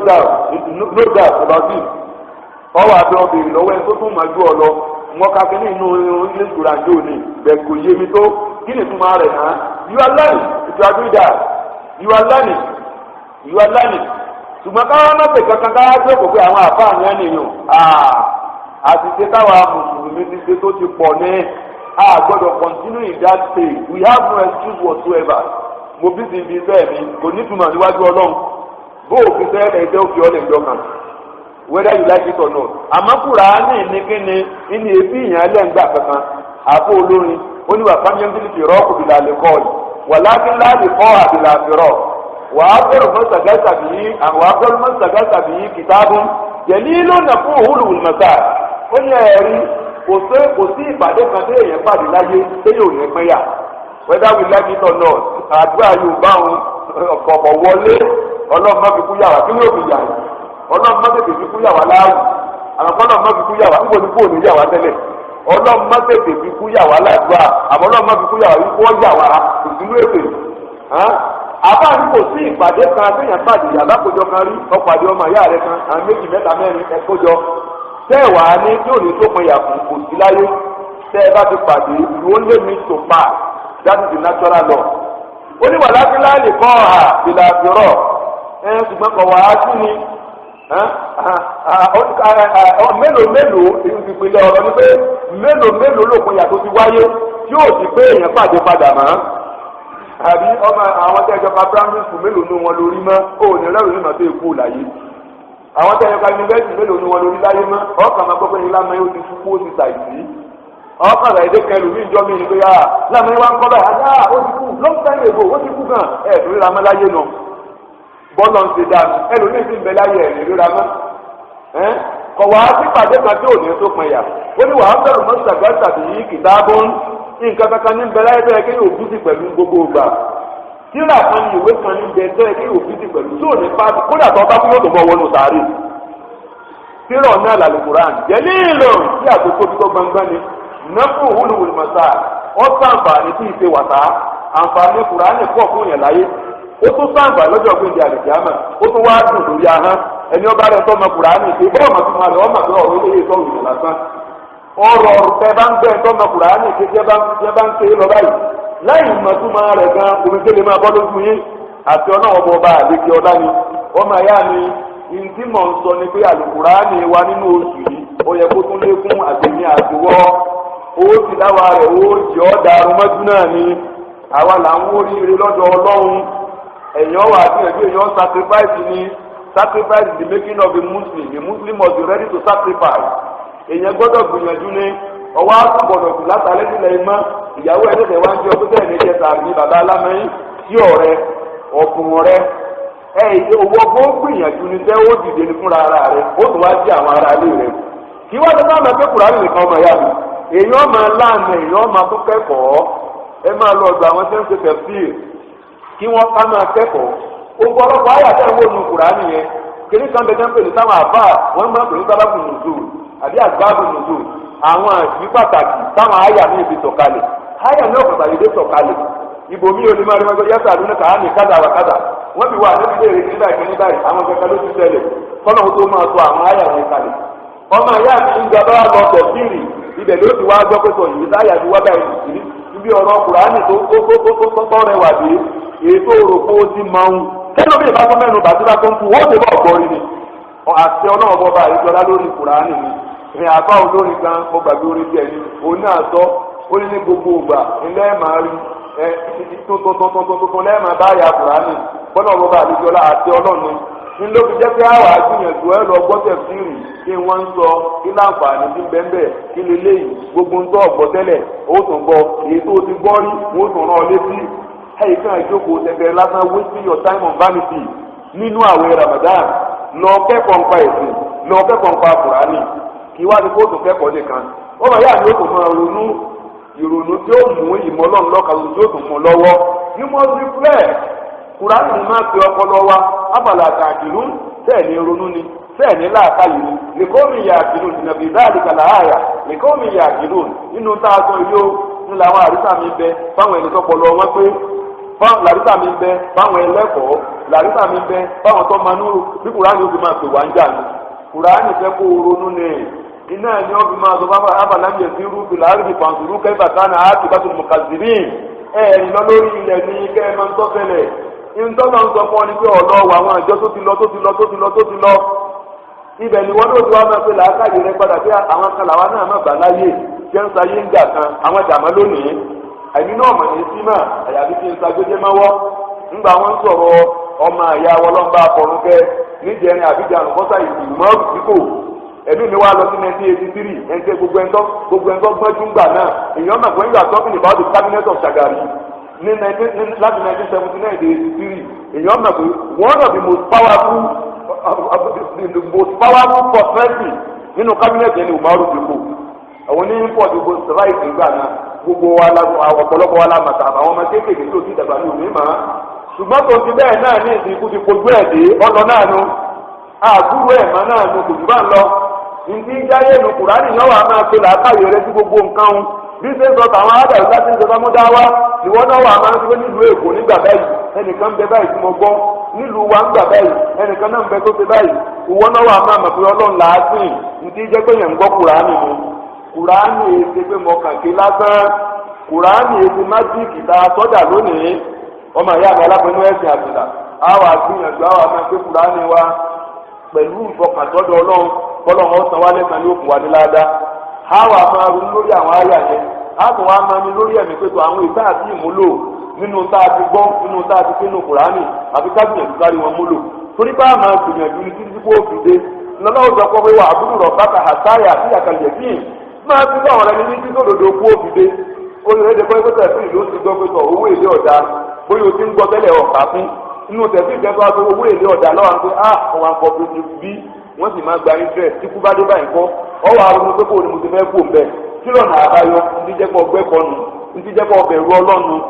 doubt about it ọwọ́ àbẹ ọbẹ̀rẹ̀ lọ́wọ́ ẹni tó tún máa ju ọ lọ wọn ká kí ní inú English Quran yóò ní bẹ́ẹ̀ kò yé mi tó kí ni ìtumọ̀ rẹ̀ náà you are learning if you are doing that you are learning ṣùgbọ́n káwọn náà pè kankan káwá tó kò pé àwọn àfáà ní ẹnìyàn àti ṣe táwa mùsùlùmí ti ṣe tó ti pọ̀ ní gbọ́dọ̀ continue in that state we have no excuse whatsoever mo bí ti fi bẹ́ẹ̀ mi kò ní túmọ̀ níwájú Ọlọ́run bó òfin sẹ́yìn ẹ̀jẹ̀ òfin ọ̀lẹ̀ ìjọ kan whether you like it or not àmọ́ Kùránì ní kíni ní ebi ìyàn lẹ́ǹgbà kankan àpò olórin ó ní wà fámíyẹ́ńtìlì fìrọ́ kò bìlà lè kọ́ ọ̀lì wà lákín láàlè kọ́ àbìlà fìrọ́ wà á bẹ̀rù mọ́sàgásà bìí kìtàbùn jẹ̀lí ló nà fún òwúlùwùl mọ́sà ó ní ẹ̀rí kò sí ìpàdé kan tí èèyàn pàdé láyé téyàn ò ní pín yà whether we like it or not àdúrà Yorùbá òun ọ̀pọ̀ wọlé Ọlọ́run má fi kú yàrá kí ló fi yà yìí Ọlọ́run má tètè fi kú yàwá láàrú àwọn Ọlọ́run má fi kú yàwá níbo ni kúrò ní yàwá tẹ́lẹ̀ Ọlọ́run má tètè fi kú yàwá láàdúrà àmọ́ Ọlọ́run má fi kú yàwá wípé wọ́n yàwá kò sínú èpè àbáàní kò sí ìpàdé kan téèyàn pàdé àbákòjọ kan rí ọ̀pàdé ọmọ ìyá rẹ kan àwọn méjì mẹ́ta mẹ́rin ẹ̀kọ́jọ tẹ́ ẹ̀ wá ní tí ò ní tó pin yàgò kò sí láyé tẹ́ ẹ bá ti pàdé you only need to pass that is the natural law oníwàlá fi láàyè kọ́ ìlà àbúrò ṣùgbọ́n kọ̀ wá sí ni mélòó ìpìlẹ̀ ọ̀rọ̀ ni pé mélòó lòpin yàtọ̀ ti wáyé tí yóò ti pé èèyàn pàdé padà mọ́ àbí ọmọ àwọn tẹ́jọba primary school mélòó ní wọn lórí mọ́ ó ní rẹ́rù ní màtó èkó láyé àwọn tẹ́jọba university mélòó ní wọn lórí láyé mọ́ ọkàn máa gbọ́pẹ́ ní lámẹ́ ó ti fúkú ó ti ṣàìsí ọkàn rẹ̀ èdè kẹlù ní ìjọ mi ní pé lámẹ́ wá ń kọ́ báyìí ó ti kú long time ago ó ti kú gan torí ra mọ́ láyé nù bọ́ọ̀lù ń ṣe dànù ẹlòmíì sì ń bẹ láyé ẹ̀ nírí ra mọ́ kọ̀ wá sí pàdé kan tí ò ní tó pin yà ó ní wàá bẹ̀rù mọ́sàgbà tàbí kìtàbọ́n nǹkan kankan ní bẹ́ẹ̀ láyé bẹ́ẹ̀ kí yóò bí sí pẹ̀lú gbogbo ìgbà tíra kan ní ìwé kan ní bẹ́ẹ̀ bẹ́ẹ̀ kí yóò bí sí pẹ̀lú tí ò ní pa kódà tó bá kú yóò tó bọ́ wọnú sàárè tíra ọ̀nà àlàlù Kùránì jẹ́lí ìlọrin tí àkókò tó gbangban ni nẹ́fù wúlùwùlù mọ̀sá ó sàǹfààní tí ìṣe wàtá àǹfààní Kùránì pọ̀ fún yẹn láyé ó tún sàǹfà lọ́jọ́ gbèndé àlìjáàmà ó tún wá dùn lórí ahọ́n ẹni ọba rẹ̀ tọ́ ọmọ Kùránì ṣe bọ́ọ̀ mọ̀ tó máa lọ ọmọ tó ọ̀rọ̀ ilé ìtọ́rù ìyẹn lásán ọ̀rọ̀ tẹ bá ń gbẹ tọmọ Kùránì kékeré bá ń ké lọ báyìí láì mọtúmọ rẹ gan omijé lè máa bọ́ lójú yín àti ọlọ́wọ́ bọ̀ ọba àlejò ọlá ni ọmọ ẹ̀yà ni ìdí mọ̀ ń sọ ni pé àlùkùránì wa nínú oṣù yìí ó yẹ kó tún lékún àgbẹ̀mí àtiwọ́ ó sì dáwà rẹ̀ ó jẹ́ ọ́ dàrú mọ́jú náà ni àwa là ń wóríire lọ́dọ̀ Ọlọ́run èèyàn wà sí ẹgbẹ́ èèyàn sacrifice ni sacrifice the making of a Muslim must be ready to sacrifice. èèyàn gbọ́dọ̀ gbìyànjú ni ọwọ́ àtúbọ̀dọ̀ kù látàlẹ́ sílẹ̀ imá ìyàwó ẹ̀dẹ́gbẹ̀ wá ń jẹ́ ọdún tẹ̀lé jẹta àbí bàbá alámẹ́yìn sí ọ̀rẹ́ ọ̀kùn rẹ owó ọgbọ́n gbìyànjú ni tẹ́ ó dìde ní fúnra ara rẹ ó tún wá sí àwọn ará ilé rẹ kí wọ́n ti bá máa pé Kùránì nìkan ọmọ ìyá mi èèyàn máa láàmì èèyàn máa tún kẹ́kọ̀ọ́ ẹ máa lọ ọ̀dọ̀ àwọn tí ń ṣe tẹ̀síì kí wọ́n ká máa kẹ́kọ̀ọ́ ọ̀pọ̀lọpọ̀ àyàtẹ̀ wo nu Kùránì yẹn kìnní kan bẹ jẹ́ pé ní táwọn àbá wọ́n máa pè ní sábàbù nùzù àbí àgbàbù nùzù àwọn àṣì pàtàkì táwọn àyà mi ti sọ̀kalẹ̀ àyà mi ò pàtàkì dé sọ̀kalẹ̀ ibò mi ò ní máa rí wọn yàtọ̀ àdúnà kàá ní kádà wà kádà wọ́n ti wà níbi léèrè nígbà ìkíní báyìí àwọn kẹkẹ ló ti ṣẹlẹ̀ kọ́nà tó máa sọ àwọn àyà wọn kalẹ̀ ọmọ ìyá mi ń gbàgbọ́ lọ tẹ̀síìrì ibẹ̀ ló ti wá gbọ́ pé sọ yìí táyà ti wá báyìí ibi ọ̀rọ̀ Kùránì tó rẹwà dé ètò òròpó ti máa ń kẹ́lọ́ bí ìbátan mẹ́nu bàtúrà tó ń tu wọ́n ti bọ̀ gbọ́rí ni àti ọlọ́run bọ́ba ìjọba lórí Kùránì ni ìrìn àbá olórin kan mo gbàgbé orin díẹ̀ ni òun náà sọ ó ní gbogbo ògbà ilé máa rí tuntun lẹ́ẹ̀ma bá ya Kùránì bọ́lá ọba ìjọba àti ọlọ́run ní ló fi jẹ́ pé àwọn àgbìyànjú ẹ lọ gbọ́tẹ̀ fírì kí wọ́n ń sọ kí láǹfààní ti bẹ́ẹ̀ kí leléyìí gbogbo ń tọ́ ọ̀gbọ́ tẹ́lẹ̀ ó tún gbọ́ èyí tó ti gbọ́ rí wọ́n tún rán ọ létí ẹ̀yìn kan ìjókòó tẹ̀tẹ̀ lásán wasting your time on vanity nínú àwẹ̀ Ramadan lọ kẹ́kọ̀ọ́ nípa ẹ̀sìn lọ kẹ́kọ̀ọ́ nípa Kùránì kí wá ní kóòtù kẹ́kọ̀ọ́ nìkan ó máa yá ni ó tún máa ronú ìrònú tí ó mú ìmọ̀lọ́run lọ́kàn tí ó tún mú lọ́wọ́ you must reflect Kùránì ni máa pe ọpọlọ wa abala àkàkìlú bẹ́ẹ̀ ni ronú ni bẹ́ẹ̀ ni láàkàyè ni lèkọ́mi yà àkìlú nàbì dáàlì kàlà àyà lèkọ́mi yà àkìlú nínú tá a sọ yìí ó ń làwọn àrísà mi bẹ fáwọn ẹni tọpọlọ wọn pé làrísà mi bẹ fáwọn ẹlẹ́kọ̀ọ́ làrísà mi bẹ fáwọn tó máa núrò bí Kùránì ó fi máa pè wá ń jà ní Kùránì fẹ́ kó ronú ni iná ni wọ́n fi máa sọ fáwọn abàlámi ẹ̀sìn rúbi làárìbì pàǹtùrú kẹfà kánà áàtì bá tó mọ̀kàzìrín ẹ̀ẹ́dì lọ lórí ilẹ̀ ní kẹ́ ẹ máa ń tọ́sẹ̀lẹ̀ ìtọ́nà ń sọ fún ọ ní pé ọ̀dọ́ wà àwọn àjọ tó ti lọ ibẹ̀ ni wọ́n ló ti wá máa pe làákàyè rẹ padà pé àwọn kan làwọn náà má bà láyè jẹ́ ń sayé ń gà kan àwọn jàmọ́ lónìí àìní náà mọ̀ ní símà àyàfi kí n sagbéjé mọ́wọ́ ńgbà wọn ń sọ̀rọ̀ ọmọ àyà wọlọ́mbà àfọ̀rúnkẹ́ níjẹrin àbíjà àlùkọ́sà ìgbìmọ̀ síkò ẹ̀mí mi wá lọ sí 1983 ẹ̀ńtẹ́ gbogbo ẹ̀ńtọ́ gbọ́njú ńgbà náà èèyàn mọ̀ pé ńgbà talking about the cabinet of Shagari ní láti 1979 dé 83 èèyàn mọ̀ pé one of the most powerful personality nínú cabinet yẹn ni Umaru Dikko àwọn ní import gbogbo right nígbà náà gbogbo wa ọ̀pọ̀lọpọ̀ wa la màtà àwọn ọmọ kéékèèké tó ti dàgbà ní òní màá ṣùgbọ́n tó ti bẹ́ẹ̀ náà ní ìsìnkú ti kojú ẹ̀ dé ọlọ náà nu àgúrò ẹ̀mọ́ náà nu kò jù bá ń lọ ìdí jáyé nu Kùránì yẹn wà máa pe làákàyè rẹ sí gbogbo nǹkan ń bí ṣe ń sọ tàwọn àdàlù láti ń sọ mú dá wá ìwọ náà wà máa ń sọ nílùú Èkó nígbà báyìí ẹnìkan ń bẹ báyìí tí mo gbọ́ nílùú wa ń gbà báyìí ẹnìkan náà ń bẹ tó ṣe báyìí ìwọ náà wà máa mọ̀ pé Ọlọ́run làásìn ìdí jẹ́ pé yẹn ń gbọ́ Kùránì mu Kùránì èsì pé mo kàn ké lásán Kùránì èsì májíìkì tá a sọ́jà lónìí ọmọ ìyá mi alábẹ́nú ẹ̀sìn àbùdá àwọn àgbìyànjú àwọn àmọ́ pé Kùránì wa pẹ̀lú ìfọkàntọ́dọ̀ Ọlọ́run bọ́lọ́run ọ̀sán wálé kan ní òkun wa ní ládàá àwọn àmọ́ ronú lórí àwọn àyà yẹn àtún wa máa ní lórí ẹ̀mí pé tó àwọn ìta àti ìmúlò nínú tá a ti gbọ́ nínú tá a ti pín nínú Kùránì àti kábíyèsí kárí wọn múlò torí bá a máa gbìyànjú ní títí kó fi dé lọ́nà òjò pọ̀ pé wà àbúrò rọ̀ bàtà àtàyà àti àkàlẹ̀ yìí máa ti bá ọ̀rẹ́ ní títí òdòdó kó fi dé olùrẹ́dẹ pé pẹ́tẹ́ sí ìlú ti gbọ́ pé tọ̀ owó èlé ọ̀dà bóyá o ti ń gbọ́ tẹ́lẹ̀ ọ̀kà fún inú tẹ̀sí ìjẹ́pẹ́ tó owó èlé ọ̀dà lọ́wọ́ pé àwọn cooperative bí wọ́n sì máa gba interest tí kú bá dé báyìí kọ́ ọwọ́ àwọn pé kò ní mo ti fẹ́ kó mbẹ́ kí lọ́nà àbáyọ ní jẹ́pọ̀ ọgbẹ́ kọnu ní jẹ́pọ̀ ọbẹ̀rù Ọlọ́run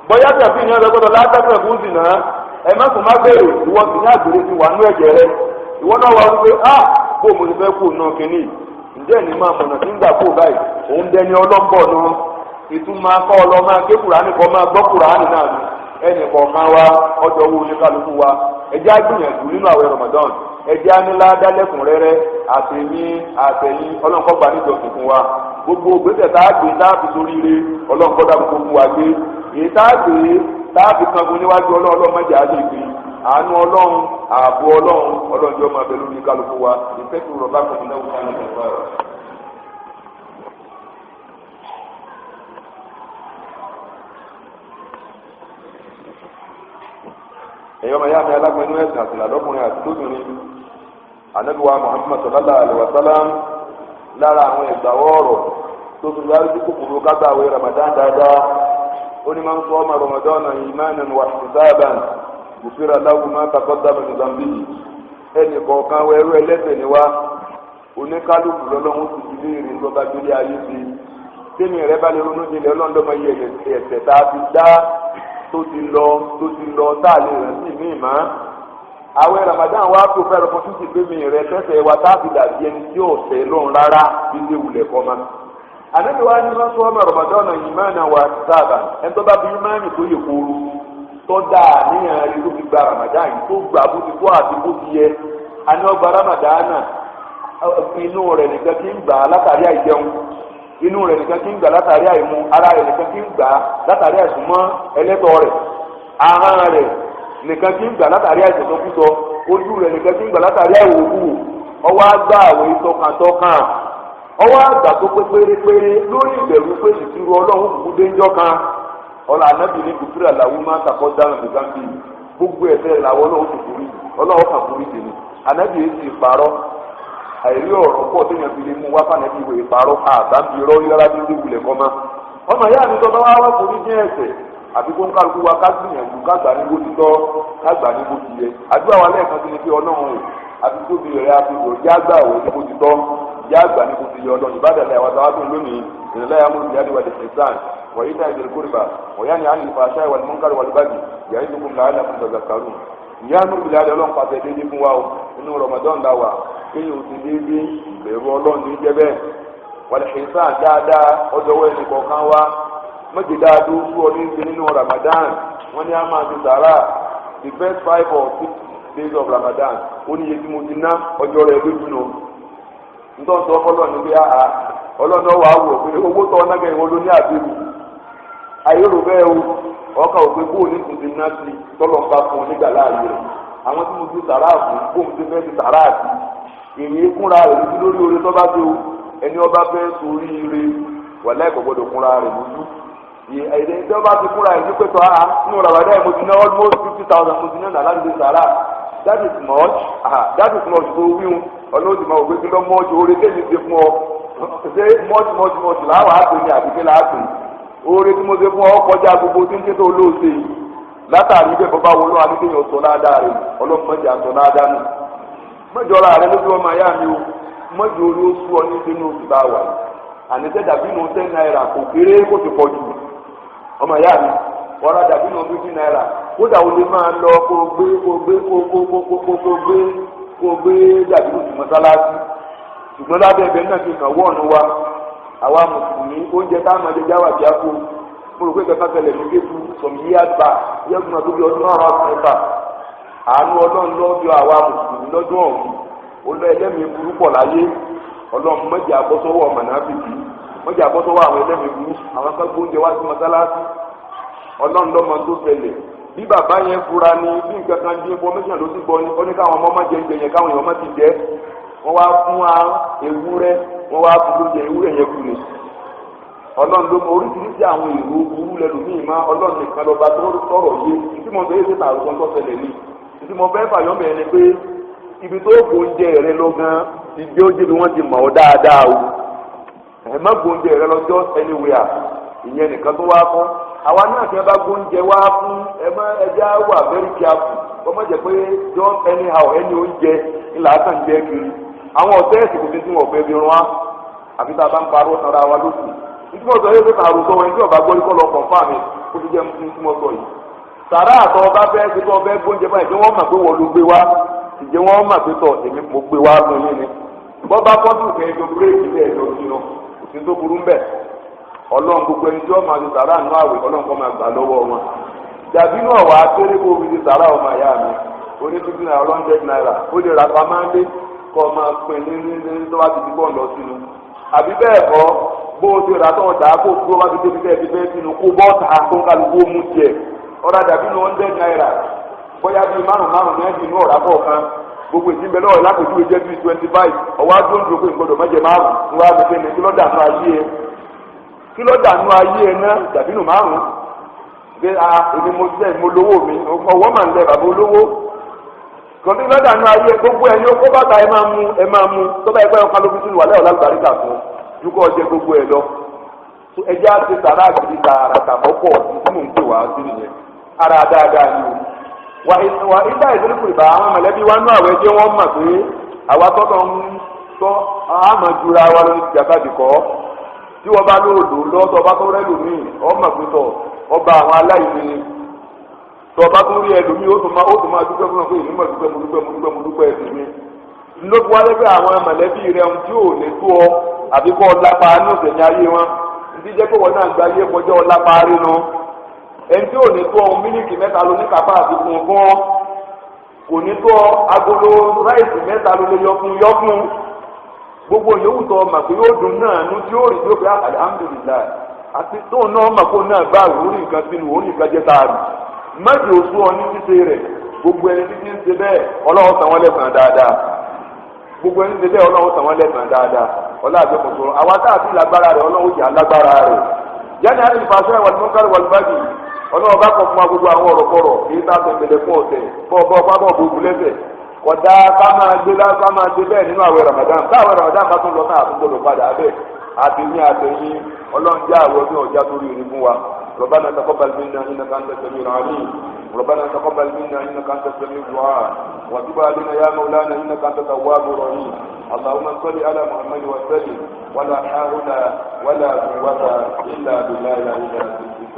bóyá tẹ̀sí ìyẹn lọ́gbọ́dọ̀ látàkùn ẹ̀fún sì náà ẹ má sùn má bẹ̀rù ìwọ sì ní àgbèrè ti wà nú ẹ̀jẹ̀ rẹ ìwọ náà wà wípé kó mo ti fẹ́ kó nù kínní ǹjẹ́ ní máa mọ̀nà tí ń gbà kó báyìí òun dẹni ọlọ́mbọ̀ nu ìtumọ̀ akọ́ ọlọ́ máa ké Kùránì kọ́ máa gbọ́ Kùránì náà ni ẹnì kọ̀ọ̀kan wa ọjọ́ owó oníkálukú wa ẹjẹ́ àgbìyànjú nínú àwẹ̀ Ramadan ẹjẹ́ anílá dálẹ́kùnrẹ́rẹ́ àtẹ̀yìn ọlọ́nkọ́gba níjọ tuntun wa gbogbo gbèsè tá a gbé tá a fi sórí ire ọlọ́nkọ́dà gbogbo fún wa gbé èyí tá a gbé tá a fi kankan níwájú ọlọ́mọdé àdéhùn àánú Ọlọ́run ààbò Ọlọ́run ọlọ́njọ́ máa bẹ lórí kálukú wa ìfẹ́kù rọ̀ bá kọ̀ọ̀kan náà wọ́n á ẹ̀yọ́ màá yá mi alágbẹ̀nú ẹ̀sìn àtìlá lọ́kùnrin àti lóbìnrin Ànábì wa Muhammad sallallahu alaihi wa sallam lára àwọn ìgbàwọ́ ọ̀rọ̀ tó fi yára sí kòkòrò kágbàwé Ramadan dáadáa ó ní máa ń sọ ọmọ Ramadan imanan wa ihtisaban gufira lahu ma taqaddama min dhanbihi ẹnì kọ̀ọ̀kan ẹrú ẹlẹ́ṣẹ̀ ni wá oníkálukú lọ́lọ́run ti di léèrè tó bá gbélé ayé sí tẹ́mi rẹ bá lè ronú jinlẹ̀ ọlọ́dọ́mọ yẹ ẹ̀ṣẹ̀ tá a ti dá tó ti lọ tá a lè rẹ̀ sí mí mọ́ àwẹ̀ Ramadan wa kó fẹ́ràn fún títí pé mi rẹ tẹ́sẹ̀ wa tá a fi dàbí ẹni tí yóò tẹ̀ lọ́run rárá bí lè wulẹ̀ kọ́ ma. Ànábì wa ní wọ́n sọ ọmọ Ramadan náà ìmáàna wa sábà ẹni tó bá fi ìmáàna tó yẹ kóró tó dáa níyàn rí tó fi gba Ramadan yìí tó gbà bó ti kó àti bó ti yẹ àní ọgbà Ramadan náà inú rẹ̀ nìkan kí ń gbà látàrí àìjẹun inú rẹ̀ nìkan kí ń gbà látàrí àìmu ara rẹ̀ nìkan kí ń gbà látàrí àìsùnmọ́ ẹlẹ́tọ̀ rẹ̀ ahọ́n rẹ̀ nìkan kí ń gbà látàrí àìsọ̀tọ̀kúsọ ojú rẹ̀ nìkan kí ń gbà látàrí àìwòkú ọwọ́ àgbà àwẹ̀ ìtọkàntọkàn ọwọ́ àgbà tó pé pérépéré lórí ìbẹ̀rù pé ìṣirò ọlọ́run kúkú déńjọ́ kan ọ̀là ànábì ní kùtùrà làwọn máa ń takọ́ dáhùn nìkan bí gbogbo ẹ̀fẹ́ làwọn ọlọ́run kà forí sí ni ànábì yìí sì parọ́ àìrí ọ̀rọ̀ pọ̀ téèyàn fi lè mú wá fànàbí ìwé ìparọ́ àbábí irọ́ yára bí ó wulẹ̀ kọ́ ma. ọmọ ìyá mi tọ́ bá wá forí jẹ́ ẹ̀ṣẹ̀ àbí kó ń kálukú wa ká gbìyànjú ká gbà ní bó ti tọ́ ká gbà ní bó ti yẹ. àdúrà wa lẹ́ẹ̀kan sí ni pé ọlọ́run àti tóbi rẹ̀ àti ìrò já gbà wò ní bó ti tọ́ já gbà ní bó ti yẹ ọlọ́run ìbádàlẹ̀ àwọn àtàwọn lónìí ìrìnlẹ̀ amúlù ìyáàdì wà lẹ́sìn sàn wọ̀nyí tá ìdèrè kórìbà wọ̀nyá ni àná ìfà àṣà ìwà ní mọ́ńkàrì wà lùbàdì yàrá ìdókòwò làálà fún tọ̀zàkàrù ìyá amúlù ìyáàdì ọlọ́run pàṣẹ déédéé fún wa o inú Ramadan la wà kéèyàn ò ti déédé ìbẹ̀rù ọlọ́run ní jẹ́ bẹ́ẹ̀ wàlẹ̀ ṣèṣàn dáadáa ọjọ́wọ́ ẹnì kọ̀ọ̀kan wá méjì dáadó fún ọdún ṣe nínú Ramadan wọ́n ní a máa ti sàrà the first 5 or 6 days of Ramadan ó ní iye tí mo ti ná ọjọ́ rẹ̀ lójú nù nítorí sọ fọlọ́ ní pé àhà ọlọ́run náà wàá wọ̀ pé owó tó ọ̀nà gẹ̀yìn wọn ló ní àbẹ̀rù ayérò bẹ́ẹ̀ o ọkà òpin bóun ní tuntun náà ti tọ́lọ̀ ń bá fún un nígbà láàyè rẹ̀ àwọn tí mo ti sàrà fún bóun ti fẹ́ ti sàrà àti èyí kúnra rẹ̀ lójú lórí oore tó bá tó ẹni ọba fẹ́ sórí ire wà láì kò gbọdọ̀ kúnra rẹ̀ lójú èdè tí ọba ti kúnra rẹ̀ ní pẹ̀tọ́ àá nínú Ramadan mo ti ná almost 50,000 mo ti ná nàlá ní sàrà that is much tó wíwù ọlọ́run ti máa wò pé kí ló mọ́ọ̀tì oore tẹ́lẹ̀ ti fún ọ ṣé much làwọn àpè ní àbíké làápè oore tí mo ṣe fún ọ kọjá gbogbo tí ń tètè olóòṣè yìí látàrí bẹ́ẹ̀ bọ́bá wo lọ́wọ́ adékèyàn sọ dáadáa rẹ̀ ọlọ́run mọ̀jẹ̀ àsọ dáadáa nù mọ̀jọ́ ra rẹ̀ lójú ọmọ ayá mi o mọ̀jọ́ orí oṣù ọ ní sínú oṣù bá wà àníṣe dàbí nù 10 naira kò kéré kó ti pọ̀ jù ọmọ ayá mi wọ́n ra dàbí nù 50 naira kódà o lè máa lọ kó gbé dàbí nù sí mọ́sálásí ṣùgbọ́n lábẹ́ ẹgbẹ́ náà ti kàn wọ́ọ̀nù wa àwa mùsùlùmí oúnjẹ táwọn ọmọdé jáwà kí á kó mo rò pé kankan tẹ́lẹ̀ ní kéku some years back yẹ́gun náà tó bí ọdún márùn-ún àti mẹ́fà àánú ọlọ́run lọ́jọ́ àwa mùsùlùmí lọ́dún ọ̀hún ó lọ ẹlẹ́mìí burú pọ̀ láyé ọlọ́run mọ̀jẹ̀ àbọ́sọ́wọ́ mọ̀nàfíìkì mọ̀jẹ̀ àbọ́sọ́wọ́ àwọn ẹlẹ́mìí burú àwọn kan gbóúnjẹ wá sí mọ́sálásí ọlọ́run lọ́mọ tó tẹ̀lẹ̀ bí bàbá yẹn fura ní bí nǹkan kan dín information ló ti gbọ́ ní ó ní káwọn ọmọ má jẹ oúnjẹ yẹn káwọn èèyàn má ti jẹ wọ́n wá fún ewúrẹ́ wọ́n wá fún oúnjẹ ewúrẹ́ yẹn kú ni ọlọ́run ló mọ oríṣiríṣi àwọn èrò burú lẹ́nu míì má ọlọ́run nìkan lọ́ba tó sọ̀rọ̀ yé tí mo sọ yé ṣe tààrùn tó ṣẹlẹ̀ ní tí mo fẹ́ fàyọ́ mẹ́rin ni pé ibi tó gbóúnjẹ rẹ lọ gan ìgbé oúnjẹ bí wọ́n ti mọ̀ ọ́ dáadáa o ẹ̀ má gbóúnjẹ rẹ lọ just anywhere ìyẹn nìkan tó wá fún àwa náà tí wọ́n bá gbóúnjẹ wá fún ẹja wà very careful wọ́n má jẹ́ pé just anyhow ẹni oúnjẹ ńlá kàn jẹ́ kiri àwọn ọ̀tẹ́ ẹ̀sìn kò sí tí wọ́n fẹ́ fi rán wa àbí tá a bá ń parọ́ sanra wa lókù ìdí mo sọ yé pé kàrò sọ wọn ẹni tí ọba gbọ́ ikọ́ lọ kọ̀ǹfà mi kó ti jẹ́ ní tí mo sọ yìí sàrà àtọ̀ ọba fẹ́ ṣe tó ọbẹ̀ gbóúnjẹ báyìí tí wọ́n mọ̀ pé wọ́n ló gbé wá ìjẹ́ wọ́n mọ̀ pé tọ̀ èmi mo gbé wá fún yín ni bọ́ba kọ́tù kẹ́yìn tó bírèkì bẹ́ẹ̀ lọ sí wọn kò sí tó burú mbẹ́ ọlọ́run gbogbo ẹni tí wọ́n máa ti sàrà nù àwẹ̀ ọlọ́run kọ́ máa gbà lọ́wọ́ wọn dàbí náà wà á kéré kó fi ti sàrà ọmọ ìyá mi oní 50 naira 100 naira ó lè ra pamandé kọ́ máa pè ní tó bá ti di bọ́ọ̀lù lọ sínú àbí bẹ́ẹ̀ kọ́ bó o ti rà tó ọ̀dà kó tó bá ti débi bẹ́ẹ̀ ti bẹ́ẹ̀ sínú kó bọ́ọ̀tà tó ń kálukú ó mú tiẹ̀ ọ̀rá dàbí ní 100 naira bóyá bíi márùn-ún ní ẹ̀sìn inú ọ̀rá kọ̀ọ̀kan gbogbo ìsìn bẹ́ẹ̀ lọ́wọ́ lápèjúwe jẹ́ bíi 25 ọ̀wá tó ń dúró pé ìgbọ́dọ̀ mọ́jẹ márùn-ún wá bẹ́ẹ̀ ní kí ló dànù ayé ẹ náà dàbí nù márùn-ún pé èmi mo jẹ́ mo lówó mi ọwọ́ màá ń lẹ bàbá olówó kọ́ni lọ́dà nù ayé gbogbo ẹ̀yin ó kó bàtà ẹ máa mú tọ́ba ẹgbẹ́ ọkọ̀ lóbi sínú wàlẹ́ ọ̀la àlùbáríkà fún dúkọ́ ọjẹ́ gbogbo ẹ̀ lọ ẹjẹ́ àti sàrà àgbèdì tààràtà kọ́kọ́ tí mò ń pè wá sí nìyẹn ara dáadáa ni o wà ìgbà ìdílé kùrìbà àwọn mọ̀lẹ́bí wa nú àwẹ̀ jẹ́ wọ́n mọ̀ pé àwa tọ́tọ̀ ń tọ́ àmọ̀ jura wa lórí ìjàkadì kọ́ tí wọ́n bá lóòdò lọ́tọ̀ bá tó rẹ́ lòmíì ọmọ ìpínlẹ̀ ọba àwọn aláìní tọ́ bá tó rí ẹlòmíì ó tún máa dúpẹ́ fún ọ pé ìní mọ̀ mo dúpẹ́ ẹ̀sìn mi lóbi wáyé pé àwọn mọ̀lẹ́bí rẹ̀ ń tí ò lè tó ọ àbí kọ́ ọlápá ní òsèǹyà ayé wọn ìdí jẹ́ pé wọ́n náà gba ayé kọjá ọlápá rí nu ẹni tí ò ní tó ọ mílíkì mẹ́ta ló ní kápá àti fún un fún ọ kò ní tó ọ agolo ráìsì mẹ́ta ló lè yọkun gbogbo yòówù tó ọmọ pé yóò dùn náà nu tí ó rí tó pé alhamdulilayi àti tóun náà ọmọ kó náà gbá òórì nǹkan sínú òórì nǹkan jẹ́ sáàrì mẹ́jọ oṣù ọ ní títẹ rẹ̀ gbogbo ẹni títí ń ṣe bẹ́ẹ̀ ọlọ́wọ́ san wọ́n lẹ́san dáadáa gbogbo ẹni ṣe bẹ́ẹ̀ ọlọ́wọ́ san wọ́n lẹ́san dáadáa ọlọ́àjọ kòtò àwa tá a ti lágbára rẹ̀ ọlọ́wọ́ jẹ́ alágbára rẹ̀ yẹ́nì àti ìfàṣẹ wàlúmọ́kárì wàlúbàdì ọlọ́wọ́ bá kọ̀ fún wa gbogbo àwọn ọ̀rọ̀ kọ̀rọ̀ èyí tá a fẹ́ gbẹdẹ fún ọ̀tẹ̀ bọ́ọ̀ pápọ̀ gbogbo lẹ́sẹ̀ kọ̀dá ká máa gbé bẹ́ẹ̀ nínú àwẹ̀ Ramadan táwẹ̀ Ramadan bá tún lọ náà àtúntò padà bẹ́ẹ̀ àtẹ̀yìn ọlọ́run jẹ́ àwọn ọdún ọjà tó rí irin fún wa ربنا تقبل منا انك انت السميع العليم ربنا تقبل منا انك انت السميع الدعاء وتب علينا يا مولانا انك انت التواب الرحيم اللهم صل على محمد وسلم ولا حول ولا قوه الا بالله العلي العظيم